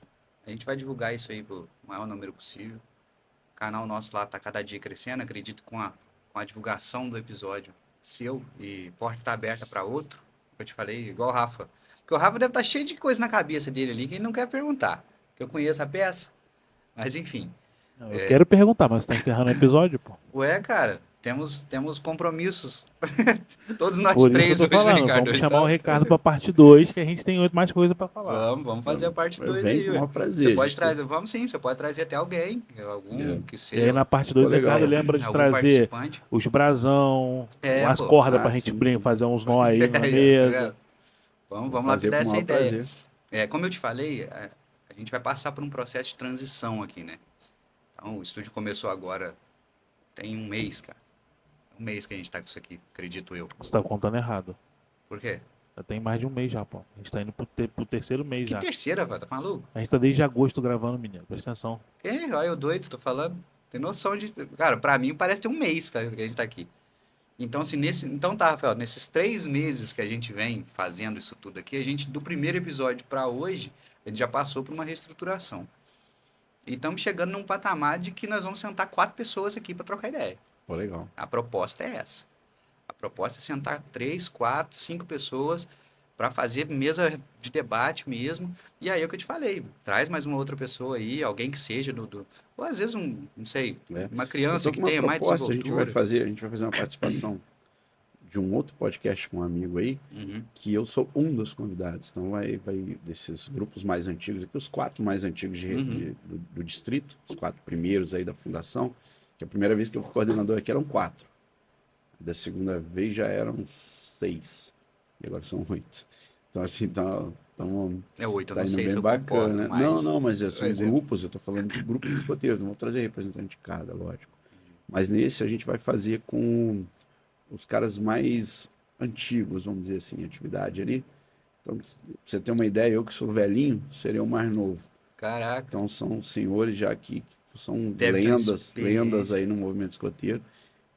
A gente vai divulgar isso aí pro maior número possível. O canal nosso lá tá cada dia crescendo, acredito com a divulgação do episódio seu e porta tá aberta para outro. Eu te falei, igual o Rafa. Porque o Rafa deve estar cheio de coisa na cabeça dele ali que ele não quer perguntar. Que eu conheço a peça. Mas enfim. Não, eu quero perguntar, mas você tá encerrando o episódio, pô. Ué, cara, temos compromissos. Todos nós Por isso que eu três tô hoje, né, falando, Ricardo? vamos Hoje chamar o tá... Ricardo pra parte 2, que a gente tem mais coisa pra falar. Vamos fazer a parte 2 Vem aí, com o ué. maior Você prazer. pode trazer, vamos sim, você pode trazer até alguém, algum que E aí seja na parte Ficou 2 o Ricardo legal. lembra de algum trazer participante. os brasão, as Pô. cordas pra gente sim, sim. fazer uns nó aí na Aí, ó, tá mesa. vendo? Vamos, Vou vamos fazer lapidar com o essa maior ideia. prazer. Como eu te falei, a gente vai passar por um processo de transição aqui, né? Então, o estúdio começou agora, tem um mês, cara. Um mês que a gente tá com isso aqui, acredito eu. Você tá contando errado. Por quê? Já tem mais de um mês já, pô. A gente tá indo pro terceiro mês Que já. terceira, velho? Tá maluco? A gente tá desde agosto gravando, menino. Presta atenção. Olha eu doido, tô falando. Tem noção de... Cara, pra mim parece ter um mês, tá, que a gente tá aqui. Então, assim, então tá, Rafael, nesses 3 meses que a gente vem fazendo isso tudo aqui, a gente, do primeiro episódio pra hoje, a gente já passou por uma reestruturação. E estamos chegando num patamar de que nós vamos sentar 4 pessoas aqui pra trocar ideia. Pô, legal. A proposta é essa. A proposta é sentar 3, 4, 5 pessoas para fazer mesa de debate mesmo. E aí é o que eu te falei, traz mais uma outra pessoa aí, alguém que seja ou às vezes não sei, uma Eu criança tô que com uma tenha mais proposta, a gente vai desenvoltura. fazer uma participação de um outro podcast com um amigo aí, Uhum. que eu sou um dos convidados. Então vai desses grupos mais antigos aqui, os 4 mais antigos do distrito, os 4 primeiros aí da fundação, que a primeira vez que eu fui coordenador aqui eram 4. Da segunda vez já eram 6. E agora são 8. Então, assim, É 8, eu tá não indo sei bem se eu bacana. concordo, mas... Não, mas são Mas grupos, eu tô falando de grupos de escoteiros, não vou trazer representante de cada, lógico. Mas nesse a gente vai fazer com os caras mais antigos, vamos dizer assim, atividade ali. Então, pra você ter uma ideia, eu que sou velhinho, seria o mais novo. Caraca, Então são senhores já que são deve ter uma lendas experiência. aí no movimento escoteiro.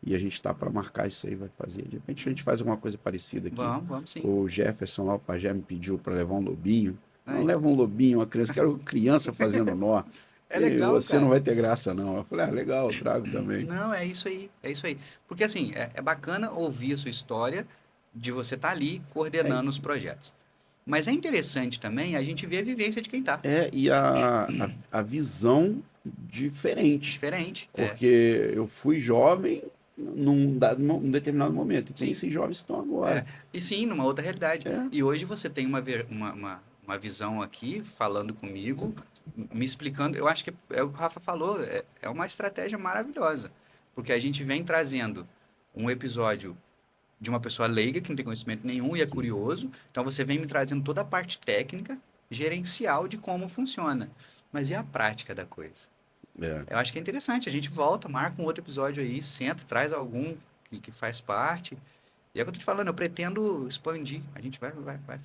E a gente tá para marcar isso aí, vai fazer. De repente a gente faz alguma coisa parecida aqui. Vamos sim. O Jefferson lá, o pajé, me pediu para levar um lobinho. Não Aí. leva um lobinho, uma criança. Quero criança fazendo nó. É legal, você cara. não vai ter graça, não. Eu falei, legal, eu trago também. Não, é isso aí, é isso aí. Porque assim, é bacana ouvir a sua história de você estar ali É, coordenando os projetos. Mas é interessante também a gente ver a vivência de quem tá. e a visão diferente. Diferente. Porque eu fui jovem num determinado momento. E tem Sim. esses jovens que estão É. agora. E sim, numa outra realidade. É. E hoje você tem uma visão aqui, falando comigo, me explicando. Eu acho que é o que o Rafa falou, é uma estratégia maravilhosa. Porque a gente vem trazendo um episódio de uma pessoa leiga, que não tem conhecimento nenhum e é curioso. Então você vem me trazendo toda a parte técnica, gerencial de como funciona. Mas e a prática da coisa? É. Eu acho que é interessante. A gente volta, marca um outro episódio aí, senta, traz algum que faz parte. E é o que eu tô te falando, eu pretendo expandir. A gente vai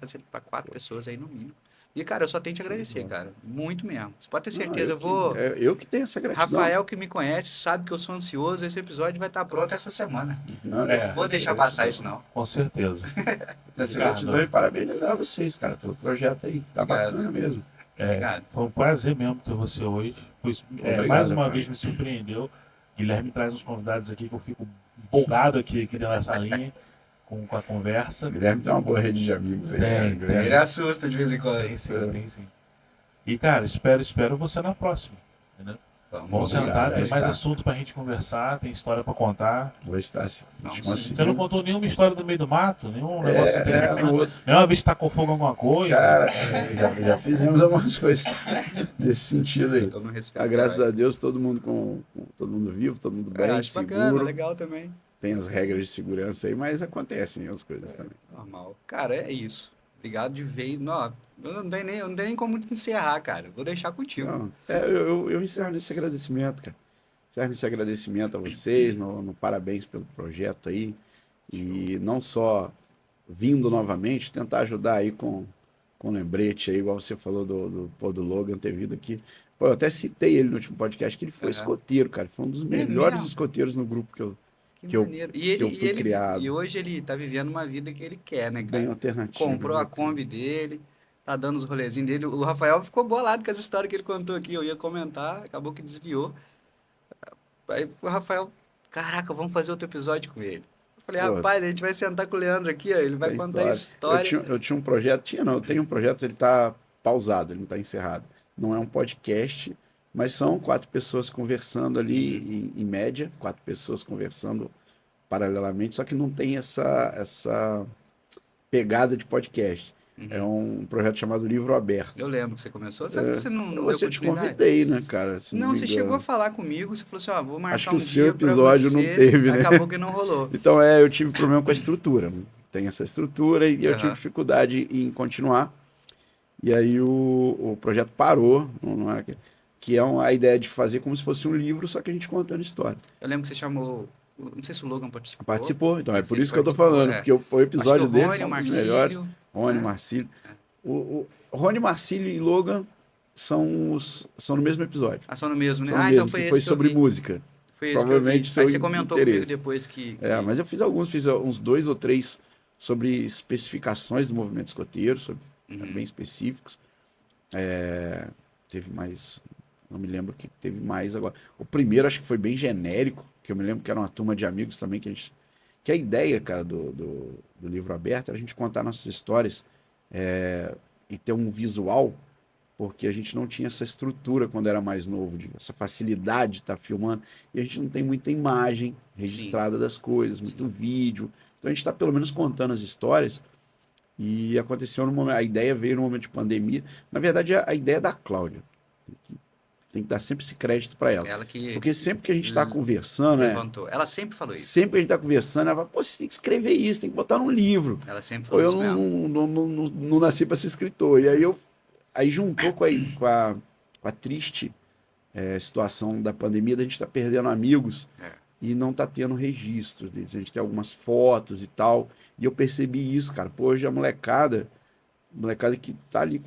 fazer para 4 pessoas aí no mínimo. E, cara, eu só tenho que te agradecer, cara. Muito mesmo. Você pode ter Não, certeza, eu vou. eu que tenho essa gratidão. Rafael, que me conhece, sabe que eu sou ansioso. Esse episódio vai estar pronto essa semana. Não, Não vou deixar passar isso, não. Com certeza. essa Ricardo. gratidão e parabenizar vocês, cara, pelo projeto aí, que tá Obrigado. bacana mesmo. Obrigado. Foi um prazer mesmo ter você hoje. Obrigado, Mais uma Rafael. vez me surpreendeu. Guilherme traz uns convidados aqui que eu fico empolgado aqui dentro dessa linha com a conversa. O Guilherme tem uma boa rede de amigos aí. Tem, né? tem. Guilherme- Ele assusta de vez em quando. Tem sim, tem sim. E, cara, espero você na próxima. Entendeu? Vamos Obrigado, sentar, tem vai mais estar. assunto pra gente conversar, tem história pra contar. Vou estar Não, te sim. Você não conseguindo. contou nenhuma história do meio do mato, nenhum negócio no interessante. outro. Nenhuma vez que tacou fogo em alguma coisa. Cara, já fizemos algumas coisas desse sentido aí. Eu não respeito. Graças a Deus, todo mundo todo mundo vivo, todo mundo bem, acho bacana, seguro. legal também. Tem as regras de segurança aí, mas acontecem as coisas também. Normal. Cara, é isso. Obrigado de vez. Não, eu não tenho nem como encerrar, cara. Vou deixar contigo. Então, eu encerro nesse agradecimento, cara. Encerro nesse agradecimento a vocês, no parabéns pelo projeto aí. E não só vindo novamente, tentar ajudar aí com lembrete aí, igual você falou do Logan ter vindo aqui. Pô, eu até citei ele no último podcast, que ele foi Aham. escoteiro, cara. Foi um dos melhores mesmo? escoteiros no grupo que eu Que maneiro. E que eu fui criado. E hoje ele tá vivendo uma vida que ele quer, né, bem cara? alternativo. Comprou a né? Kombi dele, tá dando os rolezinhos dele. O Rafael ficou bolado com essa história que ele contou aqui. Eu ia comentar, acabou que desviou. Aí o Rafael, caraca, vamos fazer outro episódio com ele. Eu falei, Pô, rapaz, a gente vai sentar com o Leandro aqui, ó, ele vai Tem contar a história. Eu tinha um projeto, eu tenho um projeto, ele tá pausado, ele não tá encerrado. Não é um podcast, mas são 4 pessoas conversando ali, em média, 4 pessoas conversando paralelamente, só que não tem essa pegada de podcast. É um projeto chamado Livro Aberto. Eu lembro que você começou. Sabe que você não deu Você te continuidade? convidei, né, cara? Se Não, me você engano. chegou a falar comigo, você falou assim, ó, vou marcar Acho que um o seu dia pra episódio não você. teve, né? Acabou que não rolou. Então, eu tive problema com a estrutura. Tem essa estrutura e eu tive Aham. dificuldade em continuar. E aí o projeto parou, não é, que é a ideia de fazer como se fosse um livro, só que a gente contando história. Eu lembro que você chamou, não sei se o Logan participou. Participou, então é Esse por ele isso que eu tô participou, falando, é. porque o episódio Acho que o dele Rony, foi o um dos melhores. Marcílio, Rony, né? Marcílio. O Rony, Marcílio e Logan são no mesmo episódio. Ah, só no mesmo, né? São no Ah, então mesmo, foi que esse foi que eu sobre vi. música. Foi esse que eu vi. Provavelmente Aí seu você comentou comigo interesse. depois que... Mas eu fiz uns 2 ou 3 sobre especificações do movimento escoteiro, bem específicos. Teve mais, não me lembro o que teve mais agora. O primeiro acho que foi bem genérico, que eu me lembro que era uma turma de amigos também, que a ideia, cara, do livro aberto era a gente contar nossas histórias e ter um visual, porque a gente não tinha essa estrutura quando era mais novo, essa facilidade de estar filmando, e a gente não tem muita imagem registrada das coisas, muito vídeo. Então a gente está pelo menos contando as histórias. E aconteceu no momento, a ideia veio no momento de pandemia. Na verdade, a ideia é da Cláudia. Tem que dar sempre esse crédito para ela. Ela que Porque sempre que a gente está conversando, levantou. Ela sempre falou isso. sempre que a gente está conversando, ela fala, pô, você tem que escrever isso, tem que botar num livro. Ela sempre Pô, falou eu isso mesmo. não nasci para ser escritor. E aí juntou com a triste situação da pandemia, da gente estar perdendo amigos e não tá tendo registro deles. A gente tem algumas fotos e tal. E eu percebi isso, cara. Pô, hoje a molecada que tá ali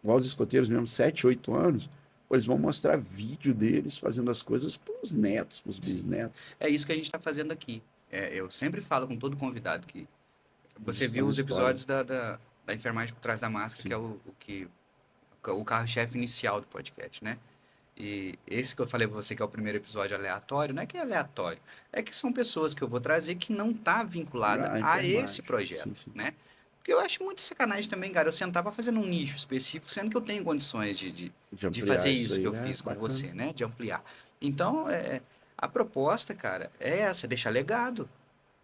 igual os escoteiros mesmo, 7, 8 anos, pô, eles vão mostrar vídeo deles fazendo as coisas pros netos, pros bisnetos. É isso que a gente está fazendo aqui. Eu sempre falo com todo convidado que você Isso, viu é os uma episódios da enfermagem por trás da máscara, que é o carro-chefe inicial do podcast, né? E esse que eu falei pra você que é o primeiro episódio aleatório, não é que é aleatório, é que são pessoas que eu vou trazer que não tá vinculada A a esse enfermagem. projeto, Sim. né? Porque eu acho muito sacanagem também, cara, eu sentar pra fazer num nicho específico, sendo que eu tenho condições De de fazer ampliar isso isso que aí eu é fiz com bacana. você, né? De ampliar. Então, a proposta, cara, é essa, é deixar legado.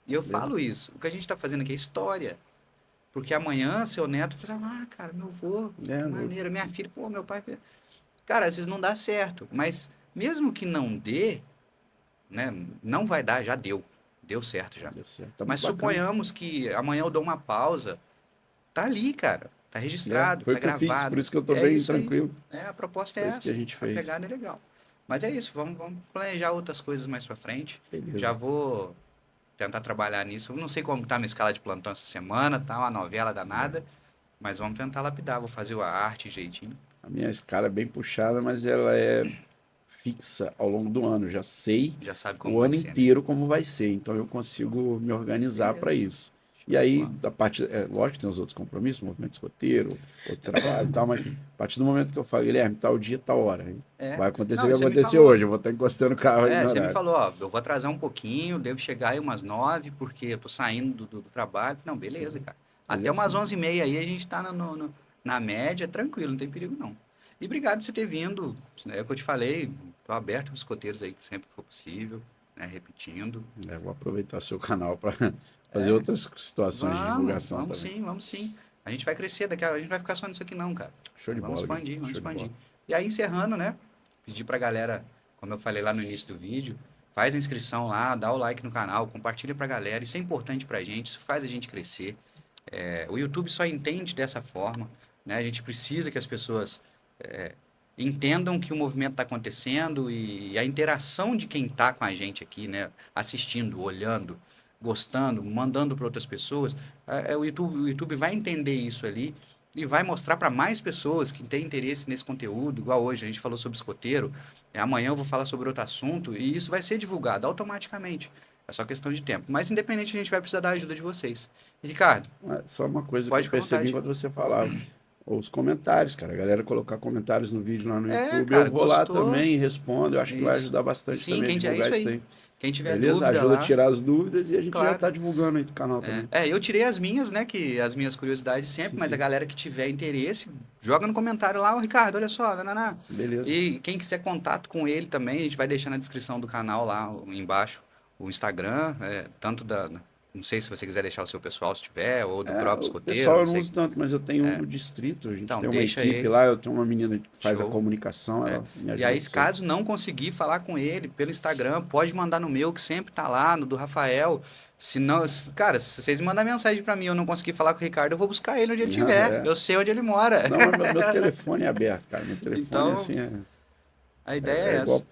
E eu Beleza. falo isso. O que a gente tá fazendo aqui é história. Porque amanhã, seu neto fala, cara, meu avô, que maneira, minha filha, pô, meu pai. Cara, às vezes não dá certo, mas mesmo que não dê, né, não vai dar, já deu. Deu certo já. Deu certo. Tá Mas muito bacana. suponhamos que amanhã eu dou uma pausa, tá ali, cara. Tá registrado, Foi tá o que eu fiz, por gravado. isso que eu tô É bem isso aí. tranquilo. A proposta é Foi isso que a essa. gente A fez. pegada é legal. Mas é isso, vamos planejar outras coisas mais pra frente. Beleza. Já vou tentar trabalhar nisso. Eu não sei como tá a minha escala de plantão essa semana, tá uma novela danada, mas vamos tentar lapidar. Vou fazer a arte direitinho. A minha escala é bem puxada, mas ela é fixa ao longo do ano. Já sei Já sabe como o vai ano ser, né? inteiro como vai ser, então eu consigo me organizar para Beleza. isso. Show E de aí, bola. da parte, lógico que tem os outros compromissos, movimento escoteiro, outro trabalho e tal, mas a partir do momento que eu falo, Guilherme, tal dia, tal hora, aí É. vai acontecer o Não, que e você me acontecer falou. hoje, eu vou estar encostando o carro aí no Você me horário. falou, ó, eu vou atrasar um pouquinho, devo chegar aí umas 9, porque eu tô saindo do trabalho. Não, beleza, cara. Mas é Até umas assim, 11h30 aí a gente tá na média, tranquilo, não tem perigo não. E obrigado por você ter vindo. É o que eu te falei, tô aberto para os escoteiros aí sempre que for possível, né? Repetindo. vou aproveitar o seu canal para fazer É, outras situações de divulgação vamos também. sim, vamos sim. A gente vai crescer, a gente vai ficar só nisso aqui não, cara. Show de Vamos bola, Guilherme. expandir, vamos Show de bola. expandir. E aí, encerrando, né? Pedir pra galera, como eu falei lá no início do vídeo, faz a inscrição lá, dá o like no canal, compartilha pra galera. Isso é importante pra gente, isso faz a gente crescer. O YouTube só entende dessa forma, né? A gente precisa que as pessoas entendam que o movimento está acontecendo e a interação de quem está com a gente aqui, né? Assistindo, olhando, gostando, mandando para outras pessoas. O YouTube vai entender isso ali e vai mostrar para mais pessoas que têm interesse nesse conteúdo, igual hoje a gente falou sobre escoteiro, amanhã eu vou falar sobre outro assunto e isso vai ser divulgado automaticamente. É só questão de tempo. Mas independente, a gente vai precisar da ajuda de vocês. E, Ricardo, Só uma coisa que pode eu ficar à percebi vontade. enquanto você falava. Os comentários, cara. A galera colocar comentários no vídeo lá no YouTube. Eu Cara, vou lá gostou? também e respondo. Eu acho que vai Isso. ajudar bastante Sim, também a é divulgar isso isso aí. aí. Quem tiver Beleza? dúvida Ajuda a lá, tirar as dúvidas e a gente já claro. tá divulgando aí do canal também. Eu tirei as minhas, né? Que as minhas curiosidades sempre, Sim, mas a sim. galera que tiver interesse, joga no comentário lá, ô Ricardo, olha só, nananá. Beleza. E quem quiser contato com ele também, a gente vai deixar na descrição do canal lá embaixo o Instagram, tanto não sei se você quiser deixar o seu pessoal se tiver, ou do próprio O escoteiro, pessoal não eu não sei. uso tanto, mas eu tenho um do distrito. A gente Então, tem uma deixa equipe ele. lá. Eu tenho uma menina que faz a Show. comunicação. Ela me E ajuda aí, com isso aí. caso não conseguir falar com ele pelo Instagram, pode mandar no meu, que sempre tá lá, no do Rafael. Se não, cara, se vocês mandar mensagem pra mim e eu não conseguir falar com o Ricardo, eu vou buscar ele onde ele estiver. É. Eu sei onde ele mora. Não, mas meu telefone é aberto, cara. Meu telefone, Então, assim, a ideia é é essa. igual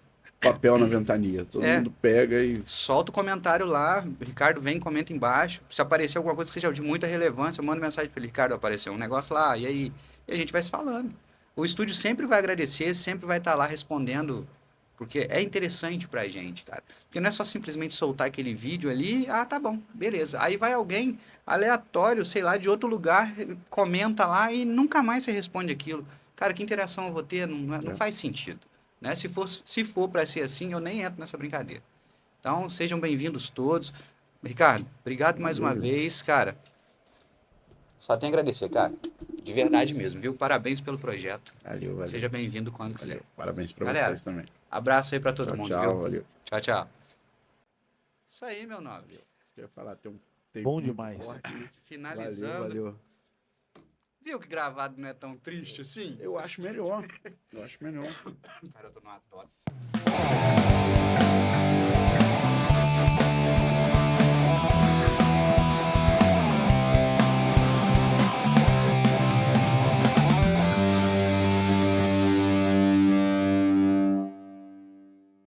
papel na ventania. Todo É, mundo pega e solta o comentário lá, Ricardo vem, comenta embaixo. Se aparecer alguma coisa que seja de muita relevância, eu mando mensagem para ele, Ricardo, apareceu um negócio lá, e aí? E a gente vai se falando. O estúdio sempre vai agradecer, sempre vai estar lá respondendo, porque é interessante pra gente, cara. Porque não é só simplesmente soltar aquele vídeo ali, tá bom, beleza. Aí vai alguém aleatório, sei lá, de outro lugar, comenta lá e nunca mais você responde aquilo. Cara, que interação eu vou ter? Não faz sentido. Né? Se for para ser assim, eu nem entro nessa brincadeira. Então, sejam bem-vindos todos. Ricardo, obrigado mais uma Valeu. vez, cara. Só tenho a agradecer, cara. De verdade mesmo, viu? Parabéns pelo projeto. Valeu. Seja bem-vindo quando quiser. Valeu. Parabéns pra Galera, vocês também. abraço aí pra todo Tchau, mundo, tchau. viu? Valeu. Tchau, tchau. Isso aí, meu nobre. Eu ia falar, tem um tempo Bom demais. Finalizando. Valeu. Viu que gravado não é tão triste assim? Eu acho melhor. Cara, eu tô numa tosse.